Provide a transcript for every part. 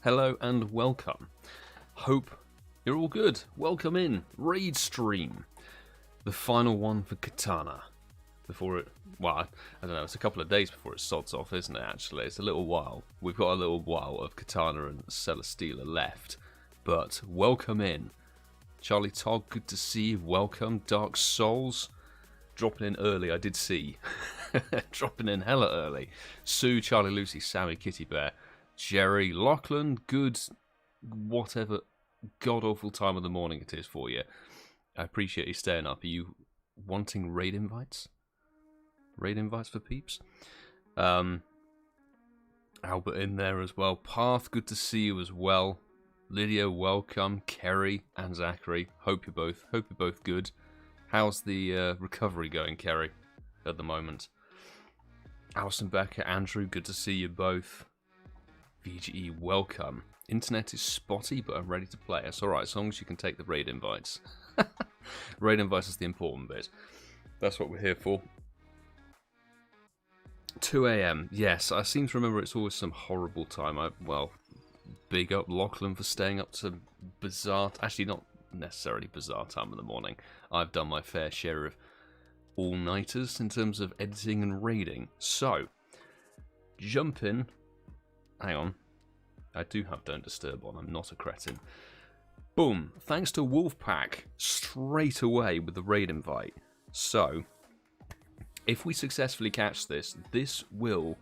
hello and welcome. Hope you're all good. Welcome in. Raid stream. The final one for Kartana. Before it, well, I don't know, it's a couple of days before it sods off, isn't it, actually? It's a little while. We've got a little while of Kartana and Celesteela left. But welcome in. Charlie Tog, good to see you. Welcome. Dark Souls, dropping in early, I did see. Dropping in hella early. Sue, Charlie Lucy, Sammy, Kitty Bear, Jerry, Lachlan, good, whatever god-awful time of the morning it is for you. I appreciate you staying up. Are you wanting raid invites? Raid invites for peeps? Albert in there as well. Path, good to see you as well. Lydia, welcome. Kerry and Zachary, hope you're both good. How's the recovery going, Kerry, at the moment? Alison Becker, Andrew, good to see you both. VGE, welcome. Internet is spotty, but I'm ready to play. It's alright, as long as you can take the raid invites. Raid invites is the important bit. That's what we're here for. 2 AM, yes, I seem to remember it's always some horrible time. Well, big up Lachlan for staying up to bizarre, actually not necessarily bizarre time of the morning. I've done my fair share of all-nighters in terms of editing and raiding. So, jump in. Hang on. I do have Don't Disturb on, I'm not a cretin. Boom, thanks to Wolfpack, straight away with the raid invite. So, if we successfully catch this, this will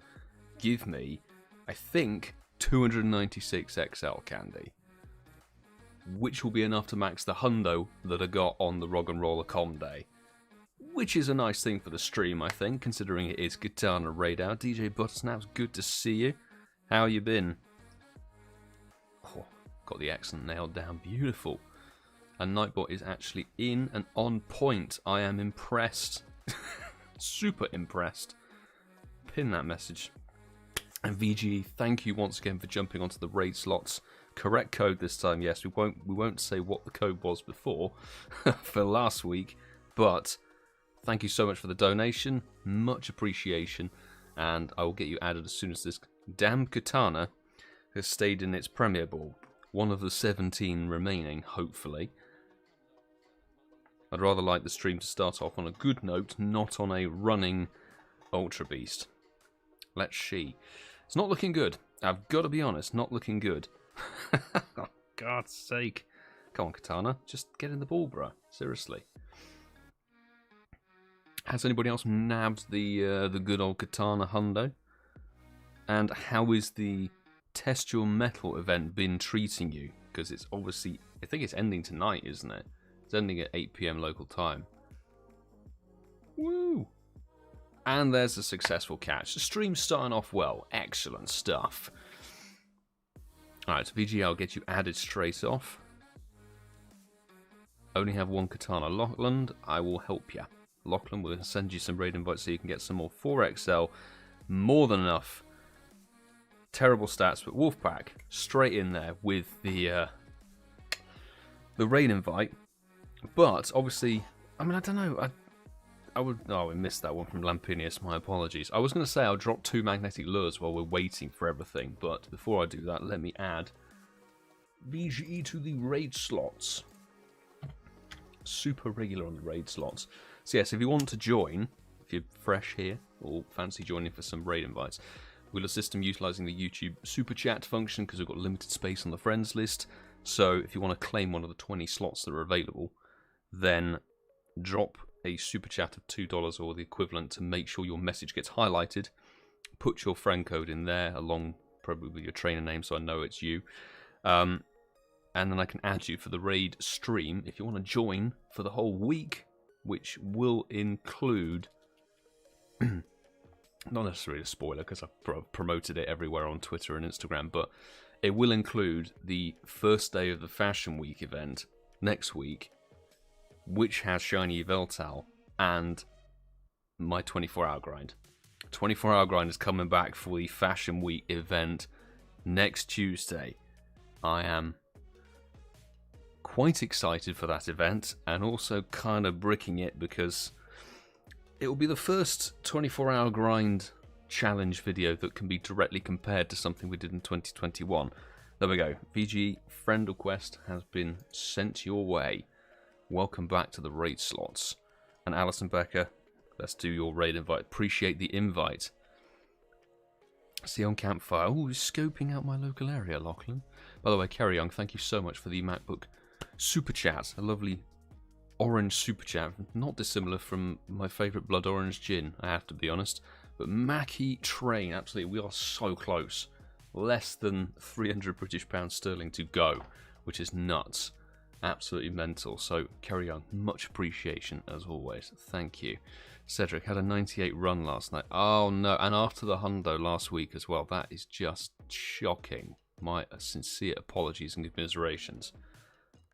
give me, I think, 296 XL candy. Which will be enough to max the hundo that I got on the Rog and Roller Com Day. Which is a nice thing for the stream, I think, considering it is Kartana Raid Out. DJ Buttersnaps, good to see you. How you been? Oh, got the accent nailed down, beautiful. And Nightbot is actually in and on point. I am impressed. Super impressed. Pin that message. And VG, thank you once again for jumping onto the raid slots. Correct code this time, yes. We won't say what the code was before for last week, but thank you so much for the donation. Much appreciation, and I will get you added as soon as this damn Kartana has stayed in its Premier Ball. One of the 17 remaining, hopefully. I'd rather like the stream to start off on a good note, not on a running Ultra Beast. Let's see. It's not looking good. I've got to be honest, not looking good. Oh, God's sake. Come on, Kartana. Just get in the ball, bruh. Seriously. Has anybody else nabbed the good old Kartana hundo? And how is the Test Your Metal event been treating you? Because it's obviously, I think it's ending tonight, isn't it? It's ending at 8 PM local time. Woo! And there's a successful catch. The stream's starting off well. Excellent stuff. Alright, so VG, I'll get you added straight off. Only have one Kartana. Lachlan, I will help you. Lachlan will send you some raid invites so you can get some more 4XL. More than enough. Terrible stats, but Wolfpack, straight in there with the raid invite. But, obviously, I mean, I don't know. I missed that one from Lampinius, my apologies. I was going to say I'll drop 2 magnetic lures while we're waiting for everything, but before I do that, let me add BGE to the raid slots. Super regular on the raid slots. So yes, if you want to join, if you're fresh here, or fancy joining for some raid invites, we'll assist them utilising the YouTube Super Chat function, because we've got limited space on the friends list. So if you want to claim one of the 20 slots that are available, then drop a super chat of $2 or the equivalent to make sure your message gets highlighted. Put your friend code in there along probably with your trainer name so I know it's you. And then I can add you for the raid stream if you want to join for the whole week, which will include, not necessarily a spoiler because I've promoted it everywhere on Twitter and Instagram, but it will include the first day of the Fashion Week event next week, which has Shiny Veltal and my 24-hour grind. 24-hour grind is coming back for the Fashion Week event next Tuesday. I am quite excited for that event and also kind of bricking it because it will be the first 24-hour grind challenge video that can be directly compared to something we did in 2021. There we go. VG friend request has been sent your way. Welcome back to the raid slots. And Alison Becker, let's do your raid invite. Appreciate the invite. See on Campfire. Oh, scoping out my local area, Lachlan. By the way, Kerry Young, thank you so much for the MacBook Super Chat. A lovely orange Super Chat. Not dissimilar from my favourite Blood Orange Gin, I have to be honest. But Mackie Train, absolutely, we are so close. Less than 300 British pounds sterling to go, which is nuts. Absolutely mental. So, Kerry Young, much appreciation as always. Thank you. Cedric had a 98 run last night. Oh no, and after the Hundo last week as well. That is just shocking. My sincere apologies and commiserations.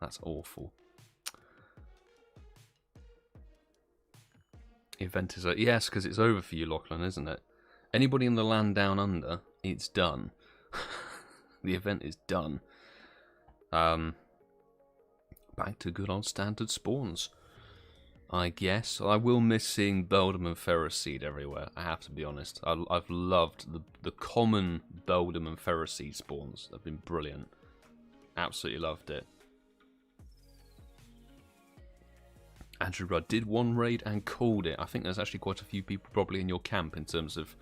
That's awful. Event is yes, because it's over for you, Lachlan, isn't it? Anybody in the land down under, it's done. The event is done. Back to good old standard spawns, I guess. I will miss seeing Beldam and Ferrous Seed everywhere, I have to be honest. I've loved the common Beldam and Ferrous Seed spawns. They've been brilliant. Absolutely loved it. Andrew Rudd did one raid and called it. I think there's actually quite a few people probably in your camp in terms of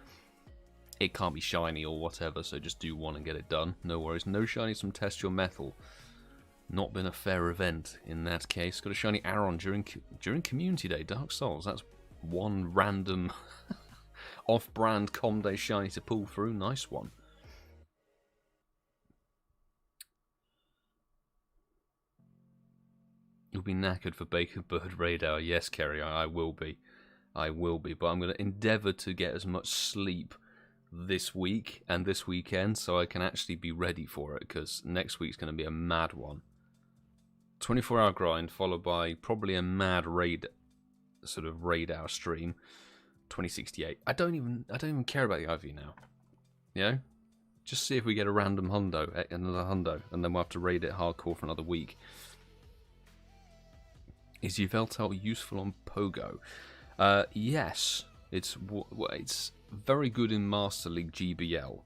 it can't be shiny or whatever, so just do one and get it done. No worries. No shinies from Test Your Metal. Not been a fair event in that case. Got a shiny Aron during Community Day. Dark Souls. That's one random off-brand Com Day shiny to pull through. Nice one. You'll be knackered for Bacon Bird Raid Hour. Yes, Kerry, I will be. I will be. But I'm going to endeavour to get as much sleep this week and this weekend so I can actually be ready for it, because next week's going to be a mad one. 24-hour grind followed by probably a mad raid, sort of raid hour stream. 2068. I don't even care about the IV now. You know? Just see if we get a random Hundo, another Hundo, and then we'll have to raid it hardcore for another week. Is Yveltal useful on Pogo? Yes. It's very good in Master League GBL.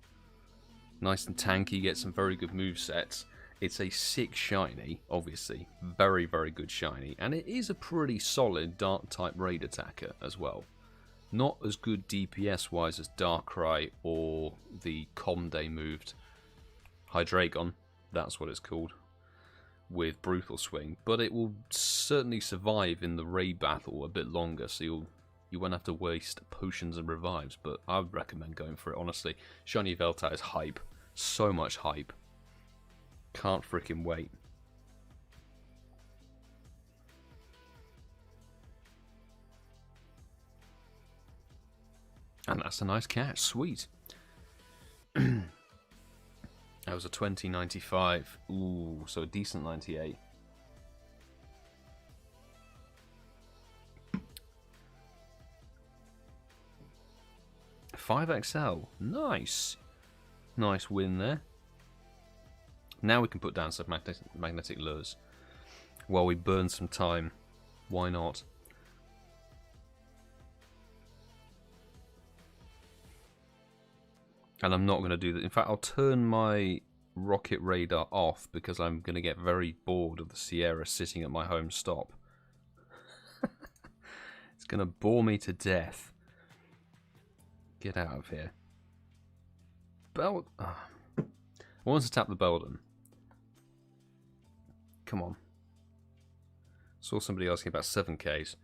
Nice and tanky, get some very good movesets. It's a sick shiny, obviously. Very, very good shiny. And it is a pretty solid Dark-type raid attacker as well. Not as good DPS-wise as Darkrai or the Comday moved Hydreigon. That's what it's called. With Brutal Swing. But it will certainly survive in the raid battle a bit longer, so you won't have to waste potions and revives. But I would recommend going for it, honestly. Shiny Velta is hype. So much hype. Can't freaking wait. And that's a nice catch. Sweet. That was a 20.95. Ooh, so a decent 98. $5XL. Nice. Nice win there. Now we can put down some magnetic lures while we burn some time. Why not? And I'm not going to do that. In fact, I'll turn my rocket radar off because I'm going to get very bored of the Sierra sitting at my home stop. It's going to bore me to death. Get out of here. I want to tap the Beldam. Come on. Saw somebody asking about 7Ks.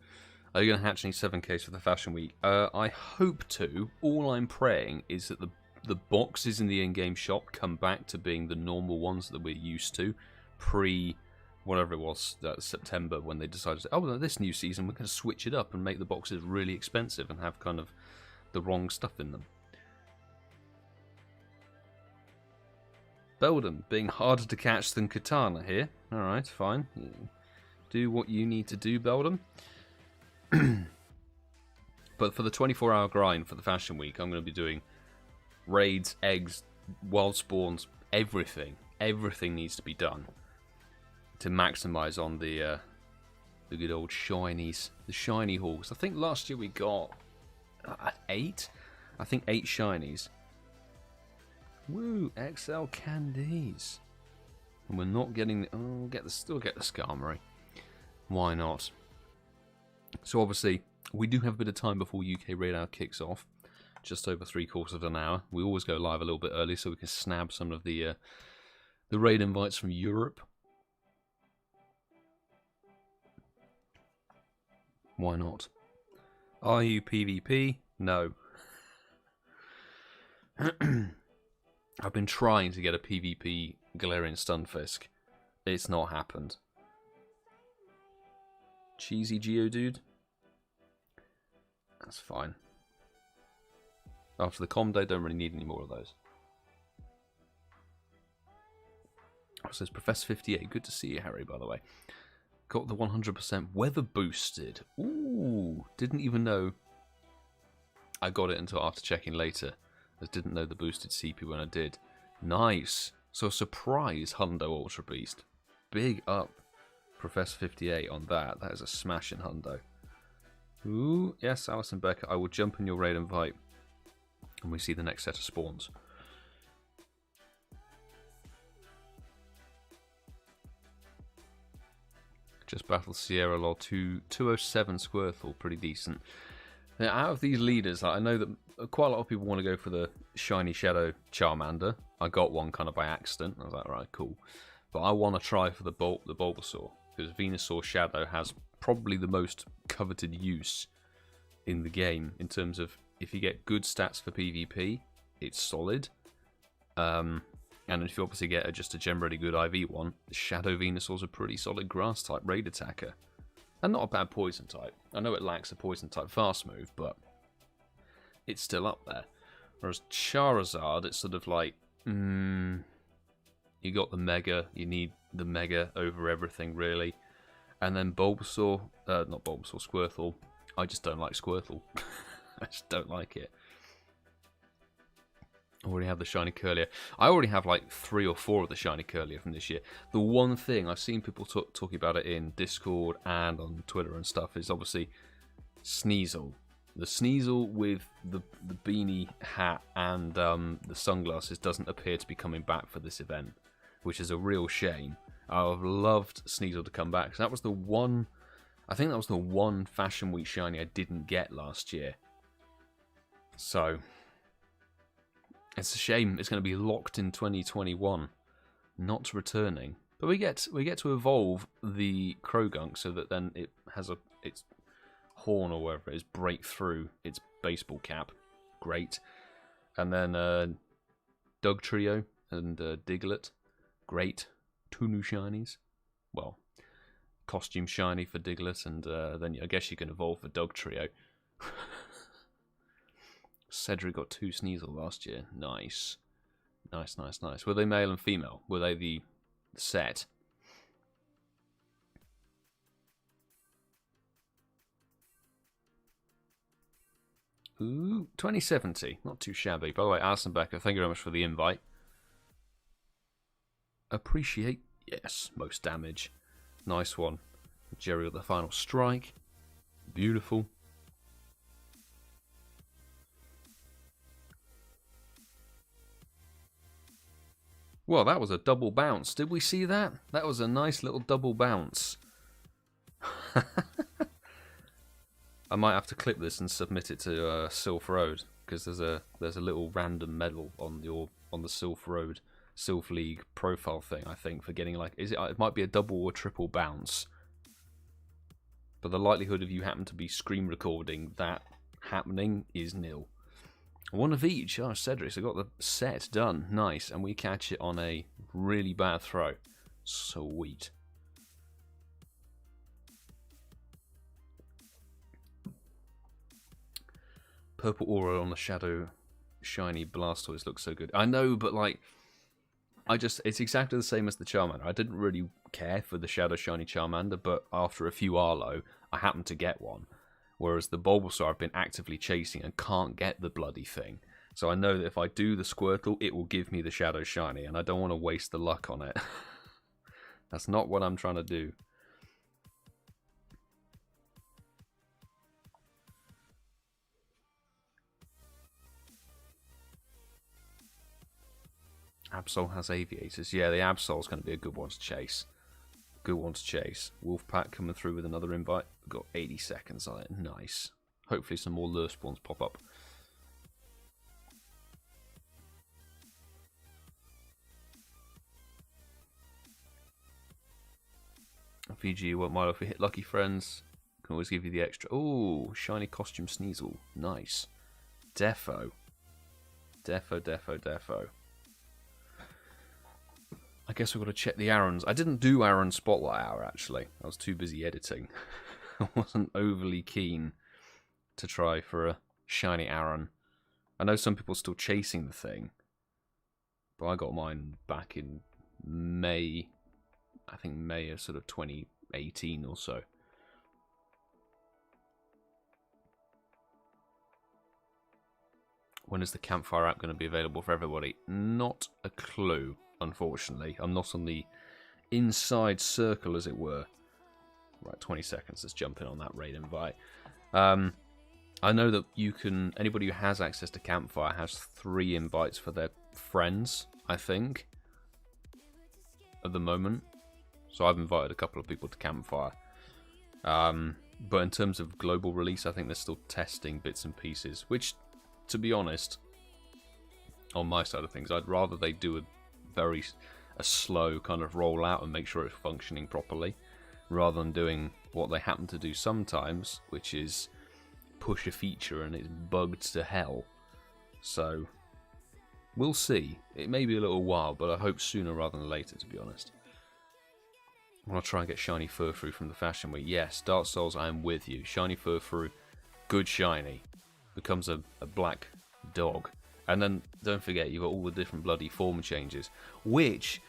Are you going to hatch any 7Ks for the Fashion Week? I hope to. All I'm praying is that the boxes in the in-game shop come back to being the normal ones that we're used to pre whatever it was, September, when they decided, oh, well, this new season we're going to switch it up and make the boxes really expensive and have kind of the wrong stuff in them. Beldam being harder to catch than Katana here. Alright, fine. Do what you need to do, Beldam. But for the 24-hour grind for the Fashion Week, I'm going to be doing raids, eggs, wild spawns, everything. Everything needs to be done to maximise on the good old shinies, the shiny hauls. I think last year we got 8. I think 8 shinies. Woo! XL candies. And we're not getting the... Oh, still get the Skarmory. Why not? So obviously, we do have a bit of time before UK Raid Hour kicks off. Just over 3/4 of an hour. We always go live a little bit early so we can snab some of the raid invites from Europe. Why not? Are you PvP? No. I've been trying to get a PvP Galarian Stunfisk. It's not happened. Cheesy Geodude? That's fine. After the com day, don't really need any more of those. Oh, it says Professor 58. Good to see you, Harry, by the way. Got the 100% weather boosted. Ooh, didn't even know I got it until after checking later. I didn't know the boosted CP when I did. Nice. So surprise Hundo Ultra Beast. Big up Professor 58 on that. That is a smashing Hundo. Ooh, yes, Alison Becker. I will jump in your raid invite and we see the next set of spawns. Just battled Sierra Law 207 Squirtle, pretty decent. Now, out of these leaders, I know that quite a lot of people want to go for the Shiny Shadow Charmander. I got one kind of by accident. I was like, right, cool. But I want to try for the Bulbasaur, because Venusaur Shadow has probably the most coveted use in the game in terms of if you get good stats for PvP, it's solid. And if you obviously get just a generally good IV one, Shadow Venusaur's a pretty solid grass type raid attacker. And not a bad poison type. I know it lacks a poison type fast move, but it's still up there. Whereas Charizard, it's sort of like, you got the Mega, you need the Mega over everything really. And then Bulbasaur, not Bulbasaur, Squirtle, I just don't like Squirtle. I just don't like it. I already have the Shiny Curlier. I already have like 3 or 4 of the Shiny Curlier from this year. The one thing, I've seen people talking about it in Discord and on Twitter and stuff, is obviously Sneasel. The Sneasel with the beanie hat and the sunglasses doesn't appear to be coming back for this event, which is a real shame. I would have loved Sneasel to come back. That was the one, I think that was the one Fashion Week Shiny I didn't get last year. So it's a shame it's going to be locked in 2021, not returning. But we get to evolve the Krogunk so that then it has its horn or whatever it is break through its baseball cap. Great. And then Doug Trio and Diglett. Great. 2 new shinies. Well, costume shiny for Diglett, and then I guess you can evolve for Doug Trio. Cedric got 2 Sneasel last year. Nice. Nice, nice, nice. Were they male and female? Were they the set? Ooh, 2070. Not too shabby. By the way, Alison Becker, thank you very much for the invite. Appreciate. Yes, most damage. Nice one. Jerry with the final strike. Beautiful. Well, that was a double bounce. Did we see that? That was a nice little double bounce. I might have to clip this and submit it to Sylph Road, because there's a little random medal on the Sylph Road Sylph League profile thing, I think, for getting like it might be a double or triple bounce. But the likelihood of you happen to be screen recording that happening is nil. One of each. Oh, Cedric, I got the set done. Nice. And we catch it on a really bad throw. Sweet. Purple aura on the Shadow Shiny Blastoise looks so good. I know, but like, it's exactly the same as the Charmander. I didn't really care for the Shadow Shiny Charmander, but after a few Arlo, I happened to get one. Whereas the Bulbasaur I've been actively chasing and can't get the bloody thing. So I know that if I do the Squirtle, it will give me the Shadow Shiny, and I don't want to waste the luck on it. That's not what I'm trying to do. Absol has aviators. Yeah, the Absol's going to be a good one to chase. Good one to chase. Wolfpack coming through with another invite. We've got 80 seconds on it. Nice. Hopefully some more lure spawns pop up. VG, you won't mind if we hit lucky friends. Can always give you the extra. Oh, shiny costume Sneasel. Nice. Defo. Defo. I guess we've got to check the Aaron's. I didn't do Aaron's Spotlight Hour, actually. I was too busy editing. I wasn't overly keen to try for a shiny Aaron. I know some people are still chasing the thing, but I got mine back in May. I think May of sort of 2018 or so. When is the Campfire app going to be available for everybody? Not a clue, unfortunately. I'm not on the inside circle, as it were. Right, 20 seconds. Let's jump in on that raid invite. I know that you can... Anybody who has access to Campfire has 3 invites for their friends, I think, at the moment. So I've invited a couple of people to Campfire. But in terms of global release, I think they're still testing bits and pieces, which... To be honest, on my side of things, I'd rather they do a slow kind of rollout and make sure it's functioning properly, rather than doing what they happen to do sometimes, which is push a feature and it's bugged to hell. So, we'll see. It may be a little while, but I hope sooner rather than later, to be honest. I want to try and get shiny Furfrou from the Fashion Week. Yes, Dark Souls, I am with you. Shiny Furfrou, good shiny. Becomes a black dog. And then don't forget you've got all the different bloody form changes, which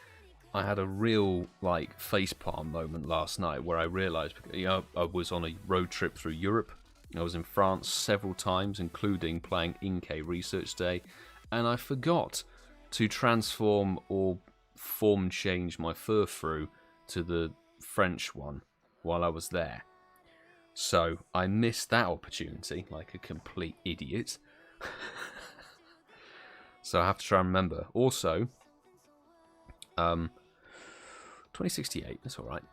I had a real like facepalm moment last night where I realised, you know, I was on a road trip through Europe. I was in France several times, including playing Inke Research Day, and I forgot to transform or form change my Furfrou to the French one while I was there. So I missed that opportunity like a complete idiot. So I have to try and remember. Also, 2068, that's alright.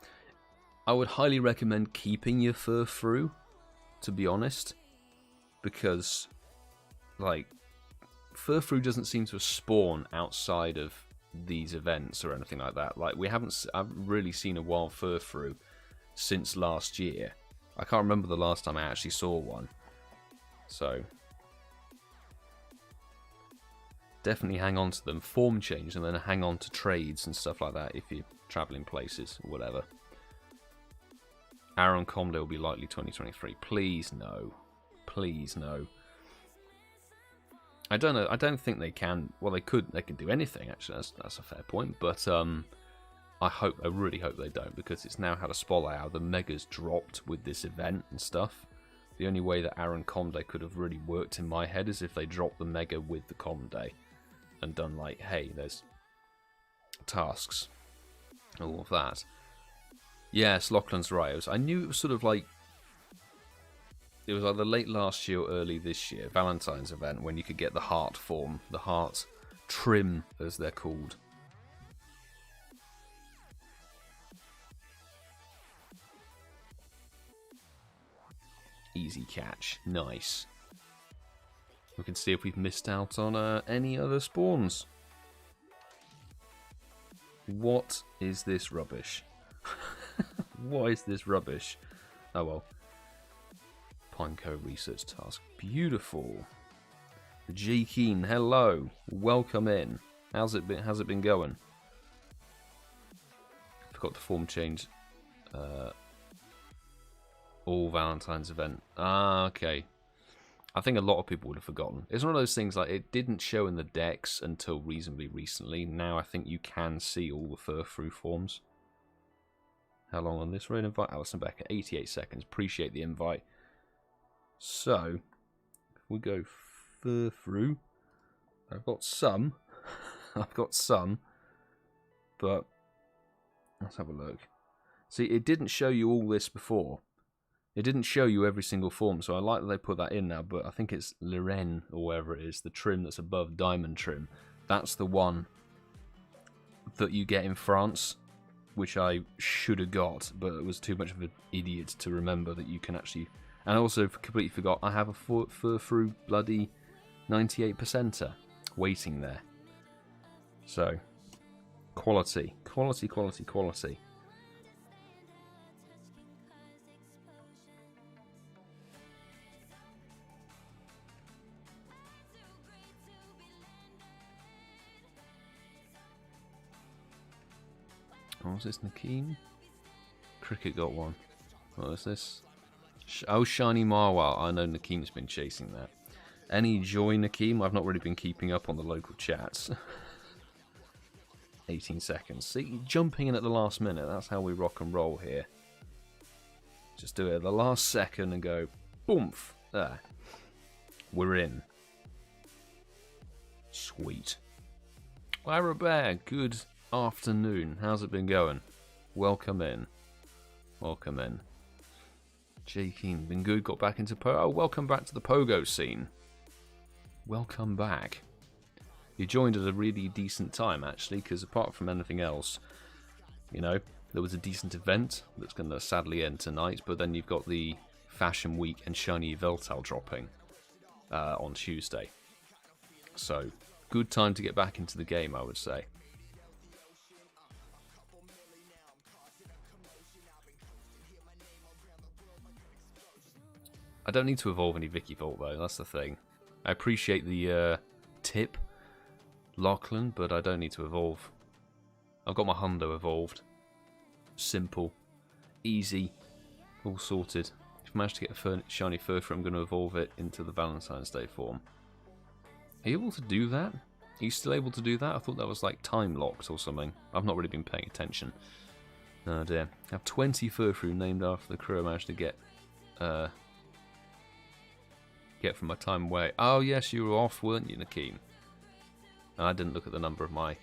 I would highly recommend keeping your Furfrou, to be honest, because like Furfrou doesn't seem to spawn outside of these events or anything like that. Like I haven't really seen a wild Furfrou since last year. I can't remember the last time I actually saw one. So definitely hang on to them, form change, and then hang on to trades and stuff like that if you're traveling places or whatever. Aaron Comde will be likely 2023. Please no. Please no. I don't know. I don't think they can. Well, they could. They can do anything. Actually, that's a fair point. But I really hope they don't, because it's now had a spotlight out. The megas dropped with this event and stuff. The only way that Aaron Comde could have really worked in my head is if they dropped the mega with the Comde and done like, hey, there's tasks, all of that. Yes, Lachlan's right. I knew it was sort of like, it was either late last year or early this year, Valentine's event, when you could get the heart form, the heart trim, as they're called. Easy catch. Nice. We can see if we've missed out on any other spawns. What is this rubbish? What is this rubbish? Oh well. Pineco research task. Beautiful. G Keen, hello. Welcome in. How's it been going? Forgot to form change. All Valentine's event. Ah, okay. I think a lot of people would have forgotten. It's one of those things like it didn't show in the decks until reasonably recently. Now I think you can see all the Furfrou forms. How long on this raid invite? Alison Becker, 88 seconds. Appreciate the invite. So, if we go Furfrou, I've got some. I've got some. But, let's have a look. See, it didn't show you all this before. It didn't show you every single form, so I like that they put that in now, but I think it's Lorraine, or wherever it is, the trim that's above diamond trim. That's the one that you get in France, which I should have got, but it was too much of an idiot to remember that you can actually... And I also completely forgot I have a Furfru bloody 98%er waiting there. So, quality. Quality, quality, quality. What was this, Nakeem? Cricket got one. What was this? Oh, Shiny Marwal. I know Nakeem's been chasing that. Any joy, Nakeem? I've not really been keeping up on the local chats. 18 seconds. See, jumping in at the last minute. That's how we rock and roll here. Just do it at the last second and go, boomf. There. We're in. Sweet. Lara Bear, good afternoon. How's it been going? Welcome in. Welcome in. J Keen, been good. Got back into Pogo. Oh, welcome back to the Pogo scene. Welcome back. You joined at a really decent time, actually, because apart from anything else, you know, there was a decent event that's going to sadly end tonight, but then you've got the Fashion Week and Shiny Veltal dropping on Tuesday. So, good time to get back into the game, I would say. I don't need to evolve any Vicky Volt, though, that's the thing. I appreciate the tip, LostLucan, but I don't need to evolve. I've got my Hundo evolved. Simple. Easy. All sorted. If I manage to get a shiny Furfru, I'm going to evolve it into the Valentine's Day form. Are you able to do that? Are you still able to do that? I thought that was like time locked or something. I've not really been paying attention. Oh dear. I have 20 Furfru named after the crew I managed to get from my time away. Oh yes, you were off, weren't you, Nakeem? I didn't look at the number of my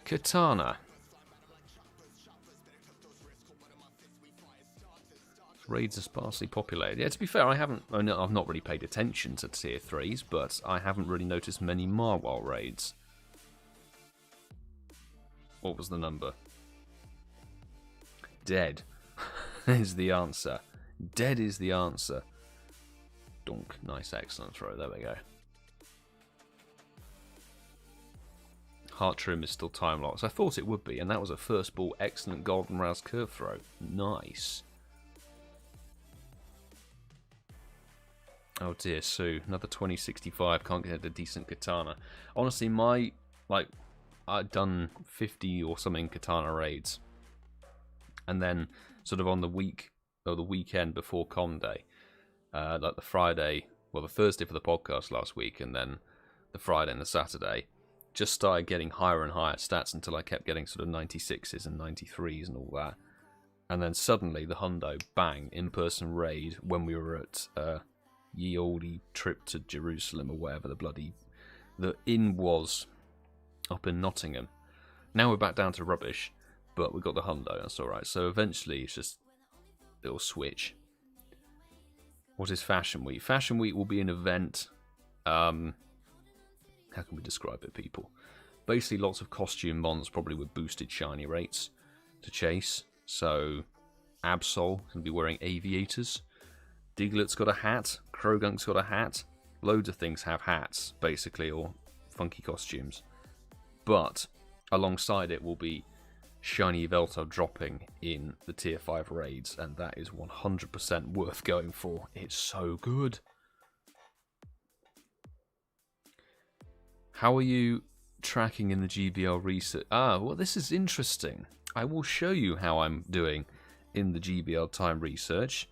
Katana. Raids are sparsely populated. Yeah, to be fair, I've not really paid attention to tier 3s, but I haven't really noticed many Marwal raids. What was the number? Dead is the answer. Dead is the answer. Donk. Nice, excellent throw. There we go. Heart Trim is still time locked. I thought it would be, and that was a first ball, excellent golden rouse curve throw. Nice. Oh dear, Sue. Another 2065. Can't get a decent Katana. Honestly, I'd done 50 or something Katana raids. And then, sort of on the weekend before Com Day, like the Friday, well, the Thursday for the podcast last week, and then the Friday and the Saturday, just started getting higher and higher stats until I kept getting sort of 96s and 93s and all that. And then suddenly the Hundo, bang, in-person raid when we were at ye olde trip to Jerusalem or whatever the inn was up in Nottingham. Now we're back down to rubbish, but we got the Hundo, that's alright. So eventually it's just, it'll switch. What is Fashion Week? Fashion Week will be an event. How can we describe it, people? Basically, lots of costume mons, probably with boosted shiny rates to chase. So, Absol going to be wearing aviators. Diglett's got a hat. Krogunk's got a hat. Loads of things have hats, basically, or funky costumes. But alongside it will be Shiny Veltal dropping in the Tier 5 raids, and that is 100% worth going for. It's so good. How are you tracking in the GBL research? Ah, well, this is interesting. I will show you how I'm doing in the GBL time research.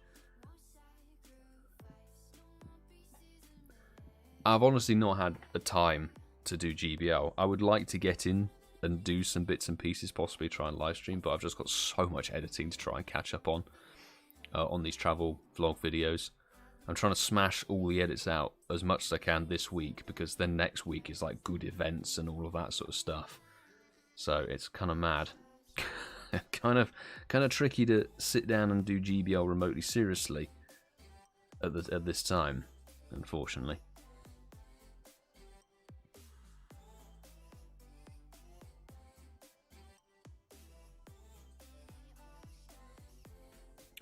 I've honestly not had the time to do GBL. I would like to get in and do some bits and pieces, possibly try and live stream, but I've just got so much editing to try and catch up on these travel vlog videos. I'm trying to smash all the edits out as much as I can this week, because then next week is like good events and all of that sort of stuff. So it's kind of mad. kind of tricky to sit down and do GBL remotely seriously at this time, unfortunately.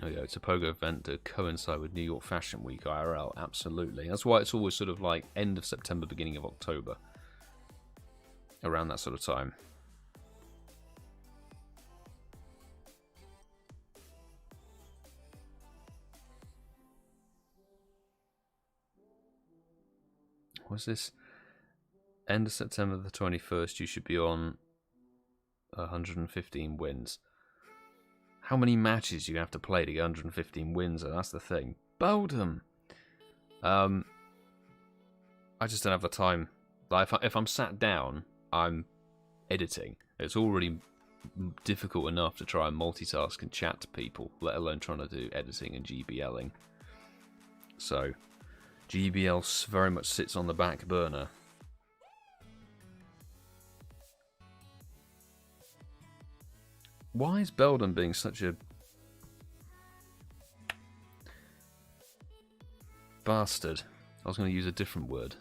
Oh yeah, it's a pogo event to coincide with New York Fashion Week IRL. Absolutely. That's why it's always sort of like end of September, beginning of October. Around that sort of time. What's this? End of September the 21st, you should be on 115 wins. How many matches do you have to play to get 115 wins? That's the thing. Boldham! I just don't have the time. Like, if I'm sat down, I'm editing. It's already difficult enough to try and multitask and chat to people, let alone trying to do editing and GBLing. So, GBL very much sits on the back burner. Why is Belden being such a bastard? I was going to use a different word.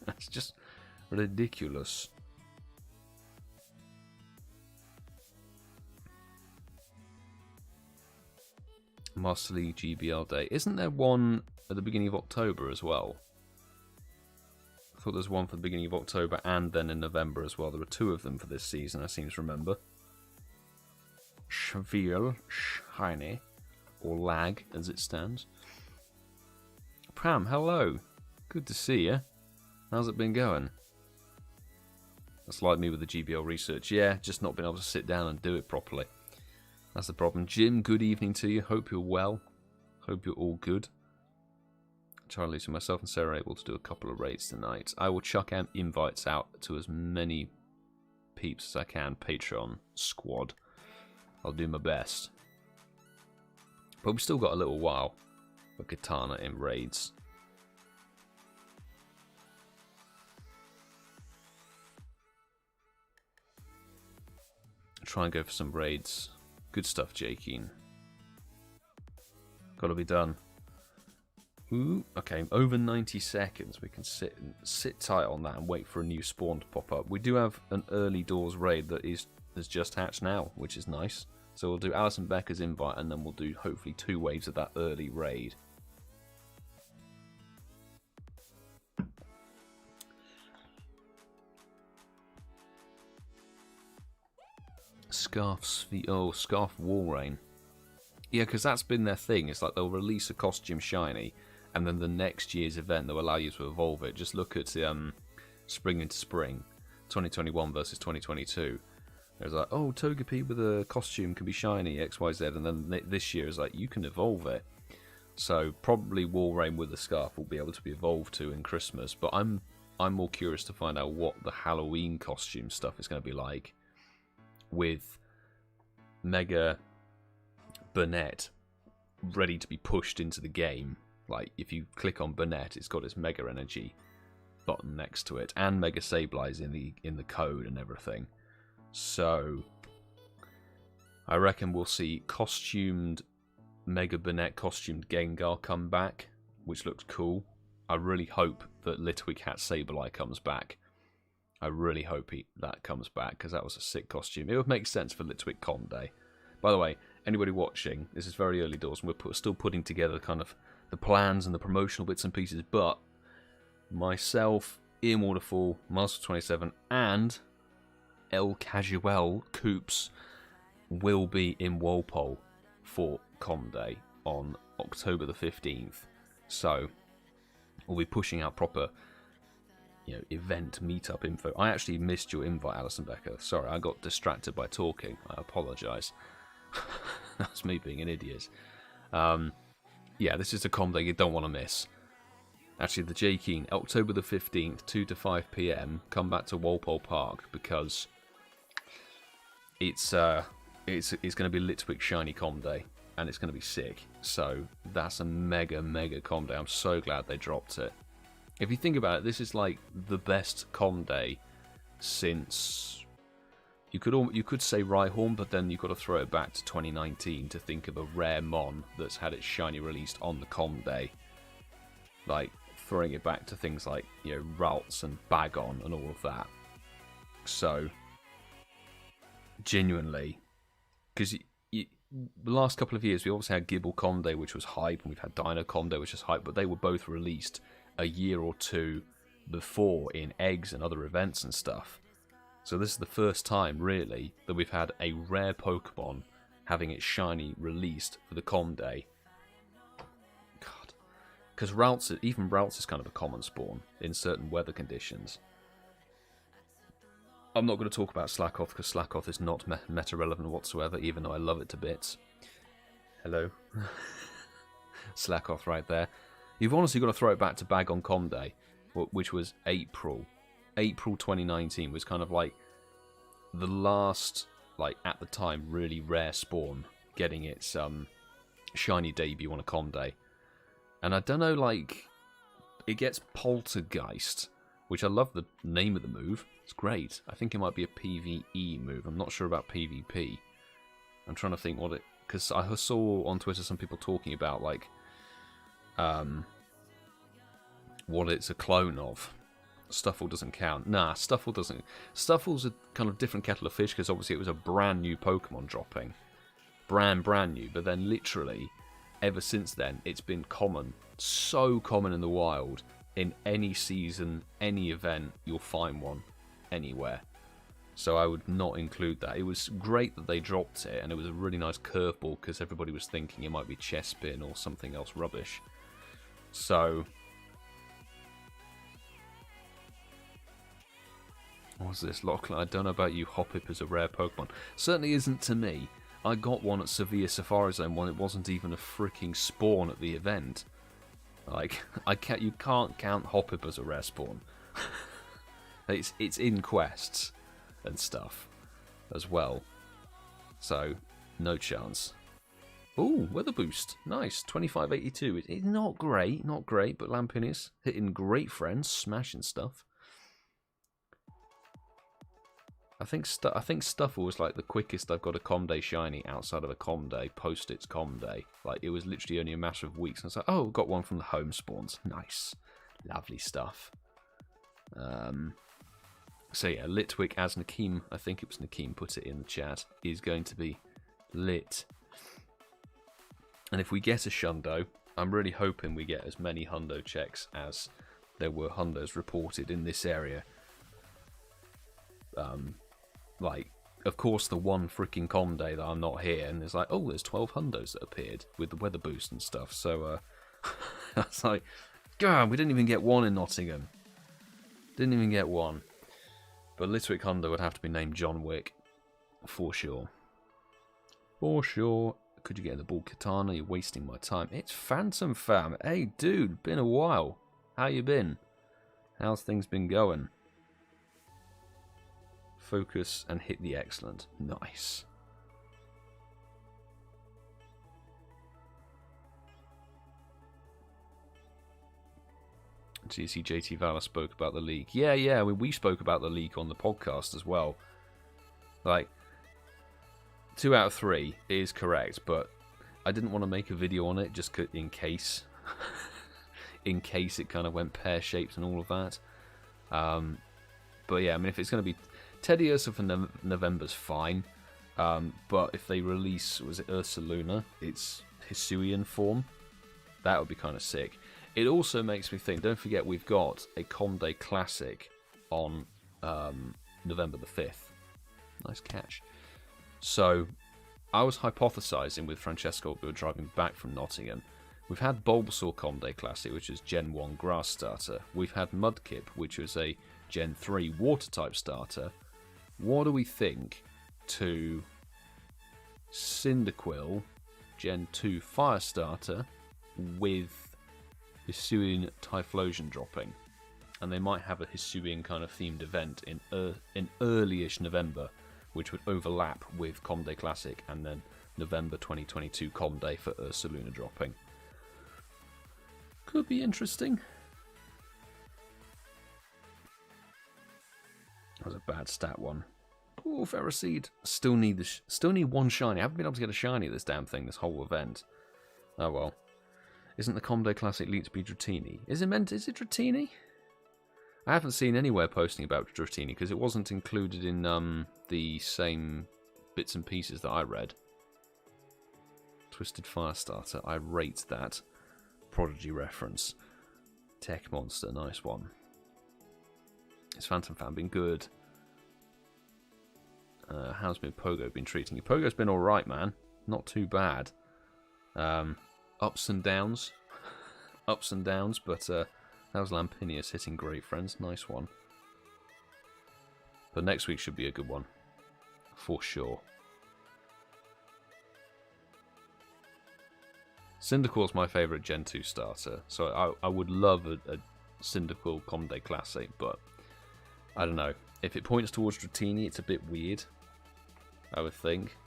That's just ridiculous. Master League GBL Day. Isn't there one at the beginning of October as well? I thought there's one for the beginning of October and then in November as well. There were two of them for this season, I seem to remember. Shine, or lag as it stands. Pram, hello. Good to see you. How's it been going? That's like me with the GBL research. Yeah, just not been able to sit down and do it properly. That's the problem. Jim, good evening to you. Hope you're well. Hope you're all good. Charlie, so myself and Sarah are able to do a couple of raids tonight. I will chuck out invites out to as many peeps as I can. Patreon squad. I'll do my best. But we've still got a little while for Katana in raids. Try and go for some raids. Good stuff, Jakeen. Gotta be done. Ooh, okay, over 90 seconds. We can sit tight on that and wait for a new spawn to pop up. We do have an early doors raid that has just hatched now, which is nice. So we'll do Alison Becker's invite and then we'll do hopefully 2 waves of that early raid. Scarf Wall Rain. Yeah, because that's been their thing. It's like they'll release a costume shiny and then the next year's event they'll allow you to evolve it. Just look at Spring into Spring, 2021 versus 2022. There's like, oh, Togepi with a costume can be shiny, XYZ, and then this year is like, you can evolve it. So probably Walrein with the scarf will be able to be evolved to in Christmas, but I'm more curious to find out what the Halloween costume stuff is going to be like with Mega Burnett ready to be pushed into the game. Like, if you click on Burnett, it's got its Mega Energy button next to it, and Mega Sableye in the code and everything. So, I reckon we'll see costumed Mega Burnett, costumed Gengar come back, which looks cool. I really hope that Litwick Hat Sableye comes back. I really hope that comes back, because that was a sick costume. It would make sense for Litwick Con Day. By the way, anybody watching, this is very early doors, and we're still putting together kind of the plans and the promotional bits and pieces, but myself, Ian Waterfall, Master27, and El Casual Coops will be in Walpole for Con Day on October the 15th. So we'll be pushing out proper, event meetup info. I actually missed your invite, Alison Becker. Sorry, I got distracted by talking. I apologise. That's me being an idiot. Yeah, this is a Con Day you don't want to miss. Actually, the J Keen, October the 15th, 2 to 5 PM. Come back to Walpole Park because it's going to be Litwick Shiny Com Day, and it's going to be sick. So that's a mega Com Day. I'm so glad they dropped it. If you think about it, this is like the best Com Day since you could say Rhyhorn, but then you've got to throw it back to 2019 to think of a rare Mon that's had its shiny released on the Com Day. Like throwing it back to things like Ralts and Bagon and all of that. So genuinely, because the last couple of years, we obviously had Gibblecom which was hype, and we've had Dinocom which is hype, but they were both released a year or two before in eggs and other events and stuff. So this is the first time, really, that we've had a rare Pokemon having its shiny released for the Com Day. God. Because even Routes is kind of a common spawn in certain weather conditions. I'm not going to talk about Slakoth because Slakoth is not meta-relevant whatsoever, even though I love it to bits. Hello. Slakoth right there. You've honestly got to throw it back to Bag on Com Day, which was April. April 2019 was kind of like the last, like at the time, really rare spawn getting its shiny debut on a Com Day. And I don't know, like, it gets Poltergeist, which I love the name of the move. It's great. I think it might be a PvE move. I'm not sure about PvP. I'm trying to think what it... Because I saw on Twitter some people talking about, like, what it's a clone of. Stuffle doesn't count. Nah, Stuffle doesn't. Stuffle's a kind of different kettle of fish because obviously it was a brand new Pokemon dropping. Brand new. But then literally, ever since then, it's been common. So common in the wild. In any season, any event, you'll find one anywhere. So I would not include that. It was great that they dropped it, and it was a really nice curveball because everybody was thinking it might be Chespin or something else rubbish. So... what's this? Lachlan, I don't know about you, Hoppip is a rare Pokemon. Certainly isn't to me. I got one at Sevilla Safari Zone when it wasn't even a freaking spawn at the event. Like, you can't count Hoppip as a rare spawn. It's in quests and stuff as well. So, no chance. Ooh, weather boost. Nice. 2582. It's not great, but Lampinis hitting great friends, smashing stuff. I think Stuffle was like the quickest I've got a Com Day shiny outside of a Com Day post its Com Day. Like, it was literally only a matter of weeks. And I was like, oh, got one from the home spawns. Nice. Lovely stuff. So yeah, Litwick as Nakeem, I think it was Nakeem put it in the chat, is going to be lit. And if we get a Shundo, I'm really hoping we get as many Hundo checks as there were Hundos reported in this area. Like, of course, the one freaking Com Day that I'm not here, and it's like, oh, there's 12 Hundos that appeared with the weather boost and stuff. So, I was like, God, we didn't even get one in Nottingham. Didn't even get one. But Litwick Hundo would have to be named John Wick, for sure. For sure. Could you get in the ball katana? You're wasting my time. It's Phantom Fam. Hey, dude, been a while. How you been? How's things been going? Focus and hit the excellent. Nice. GC JT Valor spoke about the leak. Yeah, we spoke about the leak on the podcast as well. Like, 2 out of 3 is correct, but I didn't want to make a video on it just in case. In case it kind of went pear-shaped and all of that. But yeah, I mean, if it's going to be... Teddy Ursa for November's fine, but if they release, was it Ursaluna, its Hisuian form, that would be kind of sick. It also makes me think, don't forget we've got a Com Day Classic on November the 5th. Nice catch. So, I was hypothesizing with Francesco when we were driving back from Nottingham. We've had Bulbasaur Com Day Classic, which is Gen 1 Grass Starter. We've had Mudkip, which was a Gen 3 Water-type starter. What do we think to Cyndaquil, Gen 2 Fire Starter, with Hisuian Typhlosion dropping? And they might have a Hisuian kind of themed event in early-ish November, which would overlap with Com Day Classic and then November 2022 Com Day for Ursaluna dropping. Could be interesting. That was a bad stat one. Oh, Ferroseed. Still need one shiny. I haven't been able to get a shiny at this damn thing this whole event. Oh well. Isn't the Com Day Classic leaked to be Dratini? Is it Dratini? I haven't seen anywhere posting about Dratini because it wasn't included in the same bits and pieces that I read. Twisted Firestarter. I rate that. Prodigy reference. Tech Monster, nice one. Is Phantom Fan been good? How's Pogo been treating you? Pogo's been alright, man. Not too bad. Ups and downs. Ups and downs, but that was Lampinius hitting great, friends. Nice one. But next week should be a good one. For sure. Cyndaquil's my favourite Gen 2 starter, so I would love a Cyndaquil Comde Classic, but I don't know. If it points towards Dratini, it's a bit weird, I would think.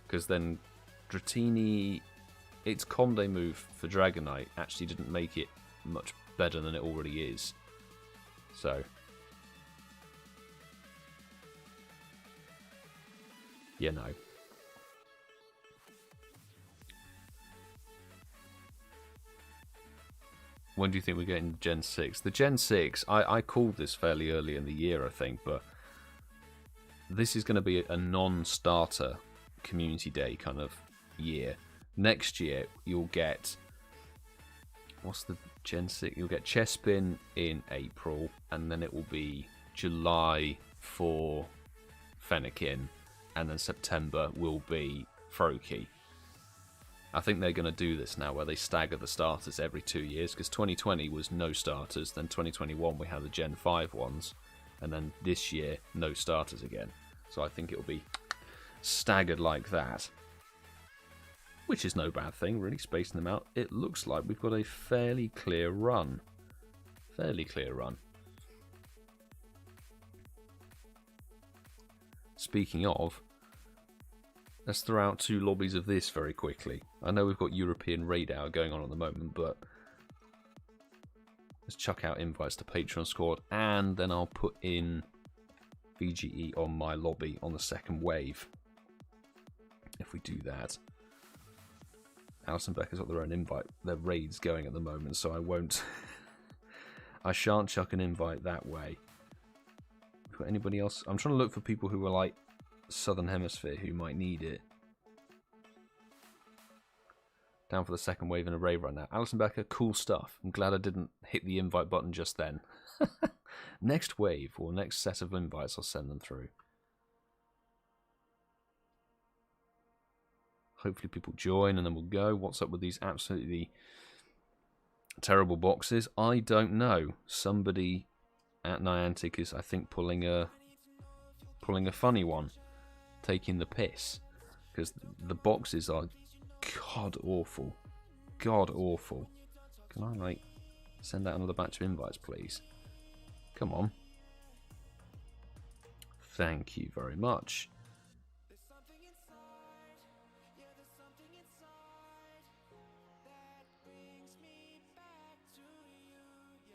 Because then Dratini, its Comde move for Dragonite actually didn't make it much better than it already is. So, you know. When do you think we're getting Gen 6? The Gen 6, I called this fairly early in the year, I think, but this is going to be a non-starter Community Day kind of year. Next year, you'll get... What's the Gen 6? You'll get Chespin in April, and then it will be July for Fennekin, and then September will be Froakie. I think they're going to do this now, where they stagger the starters every 2 years, because 2020 was no starters, then 2021 we had the Gen 5 ones, and then this year, no starters again. So I think it'll be staggered like that, which is no bad thing, really, spacing them out. It looks like we've got a fairly clear run. Fairly clear run. Speaking of, let's throw out 2 lobbies of this very quickly. I know we've got European Raid Hour going on at the moment, but let's chuck out invites to Patreon Squad, and then I'll put in VGE on my lobby on the second wave. If we do that. Alison Becker's got their own invite. Their raid's going at the moment, so I won't... I shan't chuck an invite that way. Got anybody else? I'm trying to look for people who are like Southern Hemisphere who might need it. Down for the second wave in a raid right now. Alison Becker, cool stuff. I'm glad I didn't hit the invite button just then. Next wave, or next set of invites, I'll send them through. Hopefully people join and then we'll go. What's up with these absolutely terrible boxes? I don't know. Somebody at Niantic is, I think, pulling a funny one. Taking the piss. Because the boxes are god awful. God awful. Can I, like, send out another batch of invites, please? Come on. Thank you very much.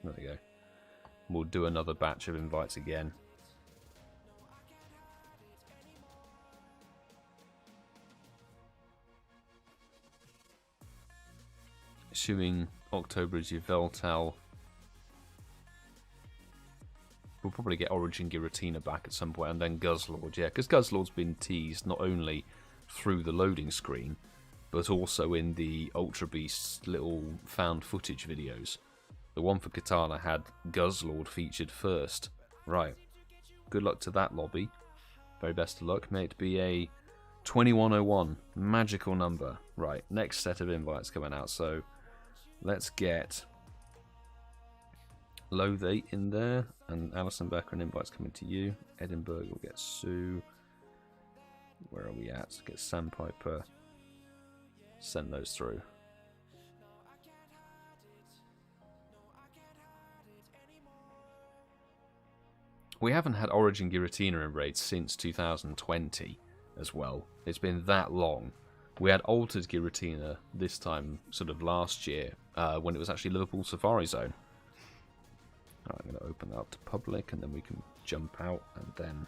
There we go. We'll do another batch of invites again. Assuming October is your Veltal. We'll probably get Origin Giratina back at some point, and then Guzzlord, yeah, because Guzzlord's been teased not only through the loading screen, but also in the Ultra Beast's little found footage videos. The one for Katana had Guzzlord featured first. Right. Good luck to that lobby. Very best of luck. May it be a 2101. Magical number. Right. Next set of invites coming out. So let's get Lothe in there. And Alison Becker and invites coming to you. Edinburgh will get Sue. Where are we at? Get Sandpiper. Send those through. We haven't had Origin Giratina in raids since 2020 as well. It's been that long. We had Altered Giratina this time, sort of last year, when it was actually Liverpool Safari Zone. Right, I'm going to open that up to public, and then we can jump out and then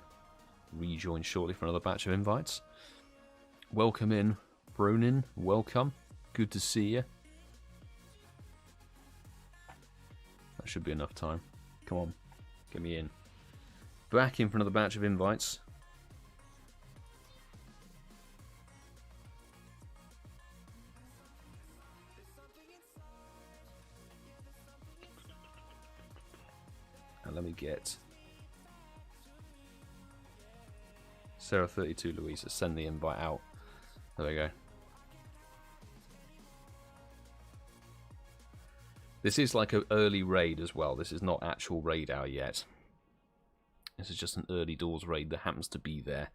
rejoin shortly for another batch of invites. Welcome in, Brunin. Welcome. Good to see you. That should be enough time. Come on, get me in. Back in for another batch of invites. And let me get Sarah32 Louisa. Send the invite out. There we go. This is like an early raid as well. This is not actual raid hour yet. This is just an early doors raid that happens to be there.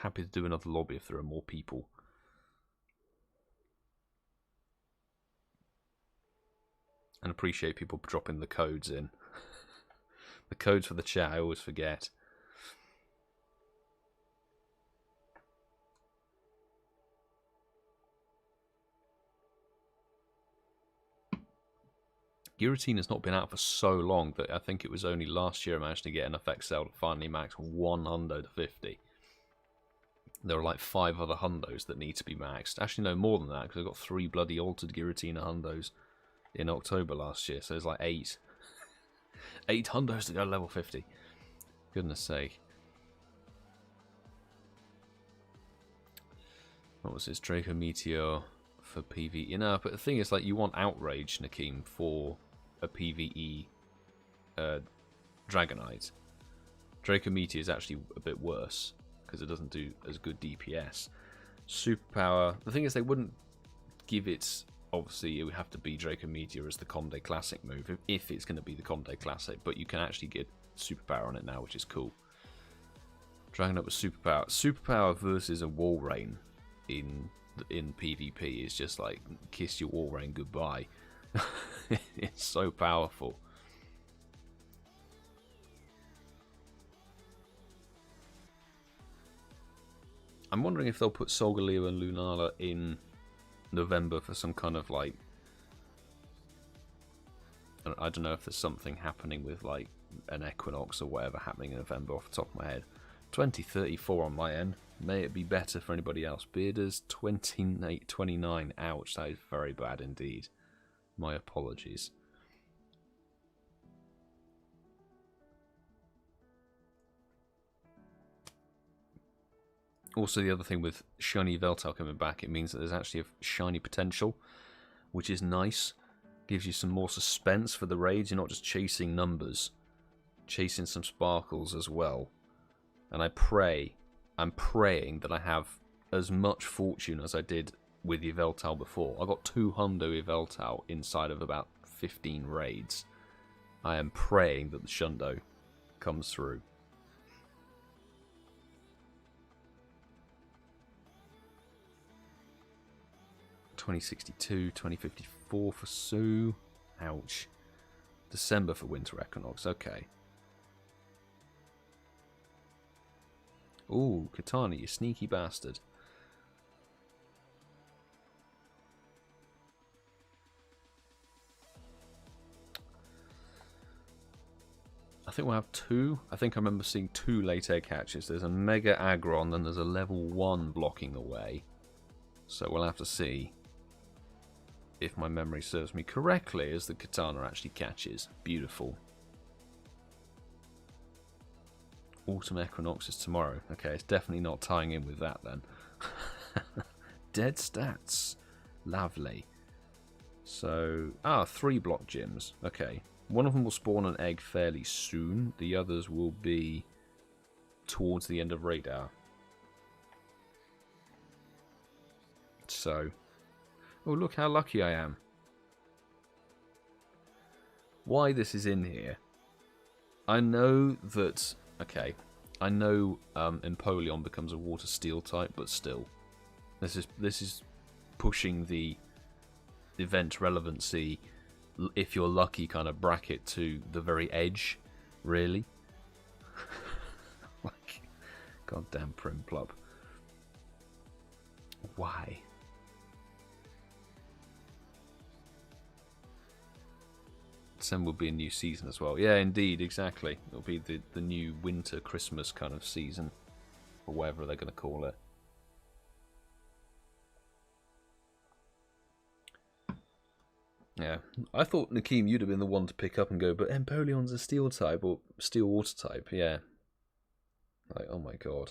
Happy to do another lobby if there are more people. And appreciate people dropping the codes in. The codes for the chat, I always forget. Guillotine has not been out for so long that I think it was only last year I managed to get enough XL to finally max one Hundo to 50. There are like 5 other Hundos that need to be maxed. Actually, no, more than that, because I got 3 bloody altered Guillotine Hundos in October last year, so there's like 8. 8 Hundos to go level 50. Goodness sake. What was this? Draco Meteor for PvE. You know, but the thing is, like, you want Outrage, Nakeem, for a PvE Dragonite. Draco Meteor is actually a bit worse, because it doesn't do as good DPS. Superpower. The thing is, they wouldn't give it. Obviously, it would have to be Draco Meteor as the Comde Classic move, if it's going to be the Comde Classic, but you can actually get Superpower on it now, which is cool. Dragonite with Superpower. Superpower versus a Walrein in PvP is just like, kiss your Walrein goodbye. It's so powerful. I'm wondering if they'll put Solgaleo and Lunala in November for some kind of like, I don't know if there's something happening with like an equinox or whatever happening in November off the top of my head. 2034 on my end. May it be better for anybody else. Bearder's 2829. Ouch, that is very bad indeed. My apologies. Also, the other thing with Shiny Veltal coming back, it means that there's actually a shiny potential, which is nice. Gives you some more suspense for the raids. You're not just chasing numbers, chasing some sparkles as well. And I'm praying that I have as much fortune as I did with Yveltal before. I got 2 Hundo Yveltal inside of about 15 raids. I am praying that the Shundo comes through. $20.62, $20.54 for Sue. Ouch. December for Winter Equinox, okay. Ooh, Katana, you sneaky bastard. I think we'll have 2. I think I remember seeing 2 late egg hatches. There's a Mega Aggron, then there's a level 1 blocking the way. So we'll have to see if my memory serves me correctly as the Katana actually catches. Beautiful. Autumn Equinox is tomorrow. Okay, it's definitely not tying in with that then. Dead stats. Lovely. So, 3 block gyms. Okay. One of them will spawn an egg fairly soon. The others will be towards the end of raid hour. So, oh, look how lucky I am. Why this is in here. I know that, okay, I know Empoleon becomes a water steel type, but still. This is pushing the event relevancy, if you're lucky, kind of bracket to the very edge, really. Like, goddamn Primplub. Why? December will be a new season as well. Yeah, indeed, exactly. It'll be the new winter Christmas kind of season, or whatever they're going to call it. Yeah, I thought, Nakeem, you'd have been the one to pick up and go, but Empoleon's a steel type, or steel water type, yeah. Like, oh my god.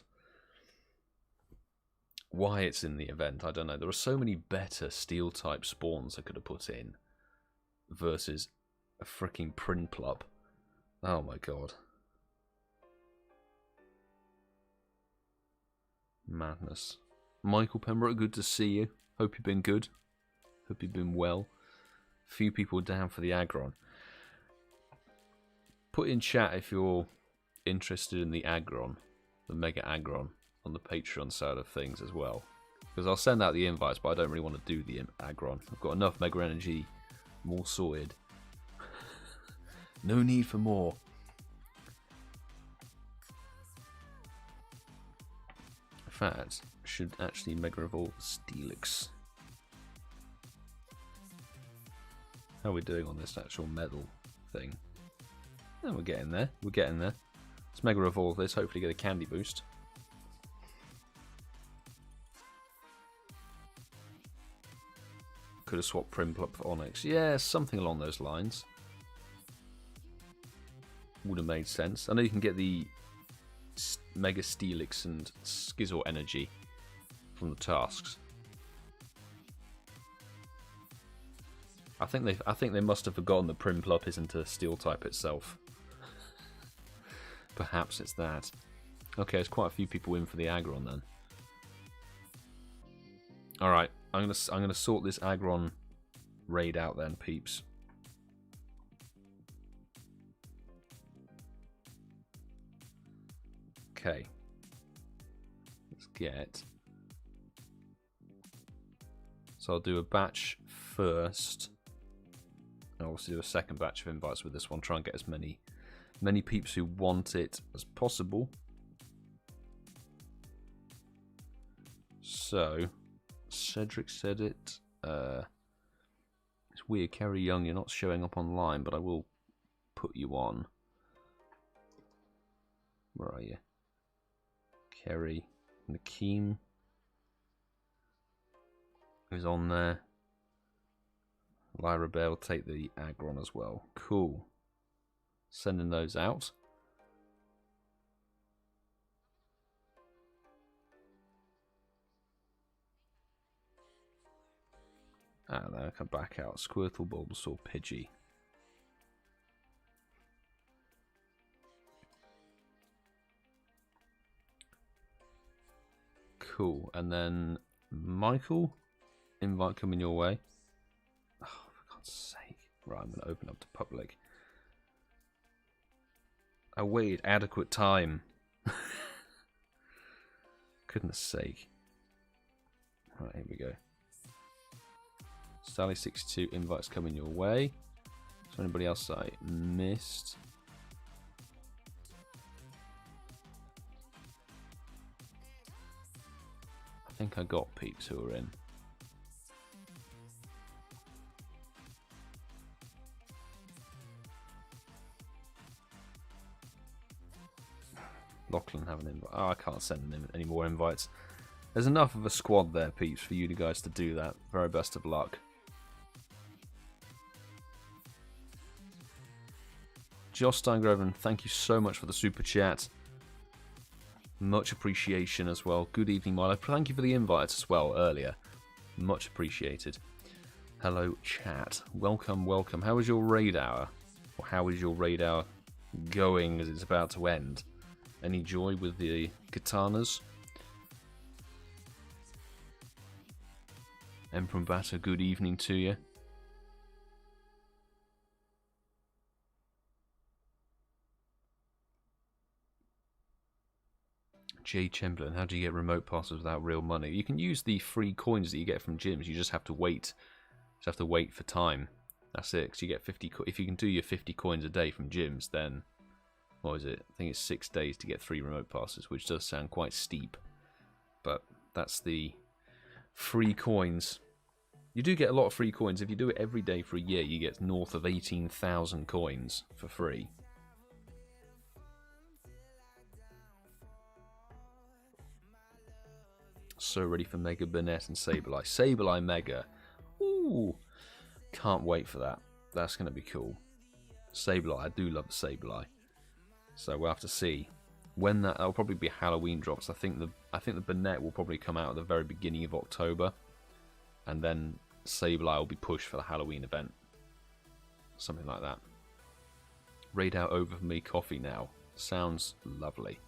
why it's in the event, I don't know. There are so many better steel-type spawns I could have put in versus a freaking Prinplup. Oh my god. Madness. Michael Pembroke, good to see you. Hope you've been good. Hope you've been well. Few people down for the Aggron. Put in chat if you're interested in the Aggron, the Mega Aggron, on the Patreon side of things as well. Because I'll send out the invites, but I don't really want to do the Aggron. I've got enough Mega Energy, more sorted. No need for more. In fact, should actually Mega Evolve Steelix. How are we doing on this actual medal thing? Oh, we're getting there. We're getting there. Let's Mega Evolve this, hopefully get a candy boost. Could have swapped Prinplup for Onyx. Yeah, something along those lines. Would have made sense. I know you can get the Mega Steelix and Skizzle energy from the tasks. I think they must have forgotten that Prinplup isn't a steel type itself. Perhaps it's that. Okay, there's quite a few people in for the Aggron then. All right, I'm gonna sort this Aggron raid out then, peeps. Okay. Let's get. So I'll do a batch first. I'll also do a second batch of invites with this one. Try and get as many peeps who want it as possible. So, Cedric said it. It's weird, Kerry Young, you're not showing up online, but I will put you on. Where are you? Kerry. Nakeem is on there. Lyra Bear will take the Aggron as well. Cool. Sending those out. And then I come back out. Squirtle, Bulbasaur, Pidgey. Cool. And then Michael, invite coming your way. Oh, for God's sake. Right, I'm going to open up to public. I waited adequate time. Goodness sake. Right, here we go. Sally62, invites coming your way. Is there anybody else I missed? I think I got peeps who are in. Lachlan have an invite. Oh, I can't send them any more invites. There's enough of a squad there, peeps, for you guys to do that. Very best of luck. Josh Steingroven, thank you so much for the super chat. Much appreciation as well. Good evening, Milo. Thank you for the invites as well earlier. Much appreciated. Hello, chat. Welcome, welcome. How was your raid hour? Or how is your raid hour going as it's about to end? Any joy with the Kartana'S? Emperor Batter, good evening to you. Jay Chamberlain, how do you get remote passes without real money? You can use the free coins that you get from gyms. You just have to wait. Just have to wait for time. That's it. 'Cause you get 50. If you can do your 50 coins a day from gyms, then what is it? I think it's 6 days to get 3 remote passes, which does sound quite steep. But that's the free coins. You do get a lot of free coins. If you do it every day for a year, you get north of 18,000 coins for free. So ready for Mega Burnett and Sableye. Sableye Mega. Ooh. Can't wait for that. That's going to be cool. Sableye. I do love Sableye. So we'll have to see when that'll probably be Halloween drops. I think the Bonnet will probably come out at the very beginning of October, and then Sableye will be pushed for the Halloween event, something like that. Raid out over for me coffee now. Sounds lovely.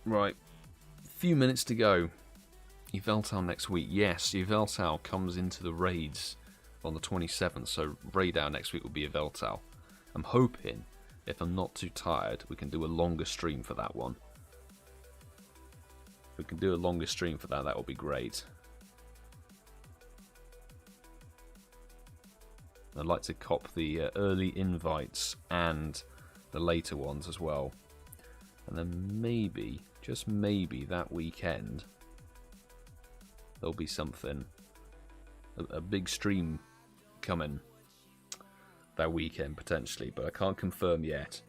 Right, few minutes to go. Yveltal next week. Yes, Yveltal comes into the raids on the 27th, so raid out next week will be Yveltal. I'm hoping, if I'm not too tired, we can do a longer stream for that one. If we can do a longer stream for that, that will be great. I'd like to cop the early invites and the later ones as well. And then maybe, just maybe, that weekend, there'll be something, a big stream coming that weekend potentially, but I can't confirm yet.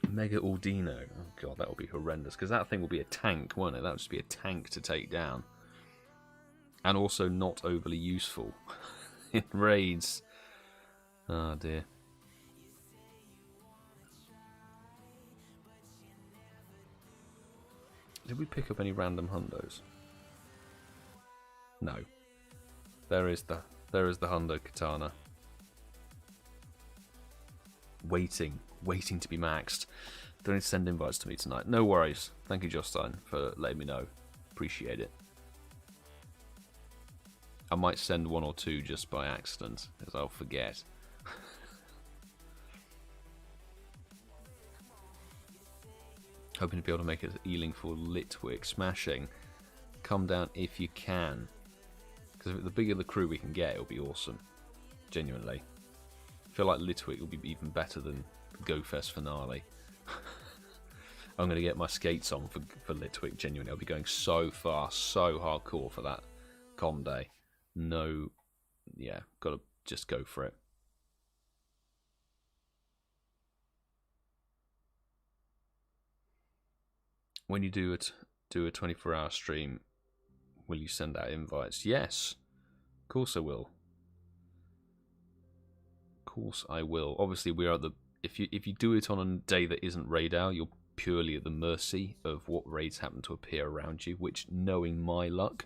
Mega Ordino, oh god, that will be horrendous, because that thing will be a tank, won't it? That would just be a tank to take down. And also not overly useful in raids. Oh dear. Did we pick up any random hundos? No. There is the Hundo katana. Waiting to be maxed. Don't need to send invites to me tonight. No worries. Thank you, Jostein, for letting me know. Appreciate it. I might send one or two just by accident, as I'll forget. Hoping to be able to make it Ealing for Litwick. Smashing. Come down if you can. Because the bigger the crew we can get, it'll be awesome. Genuinely. I feel like Litwick will be even better than the GoFest finale. I'm going to get my skates on for Litwick, genuinely. I'll be going so fast, so hardcore for that com day. No, yeah, got to just go for it. When you do a 24-hour stream, will you send out invites? Yes, of course I will. Of course I will. Obviously, we are if you do it on a day that isn't raid hour, you're purely at the mercy of what raids happen to appear around you. Which, knowing my luck,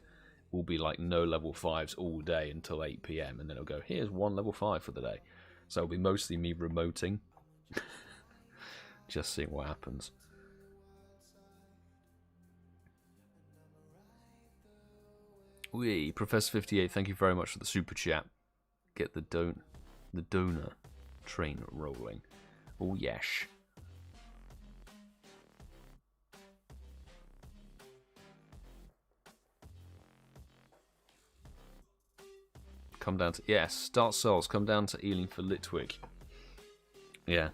will be like no level 5s all day until 8 PM, and then it'll go, here's one level 5 for the day. So it'll be mostly me remoting, just seeing what happens. Wee, Professor58, thank you very much for the super chat. Get the donor train rolling. Oh yes. Come down to, yes, Dark Souls, come down to Ealing for Litwick. Yeah.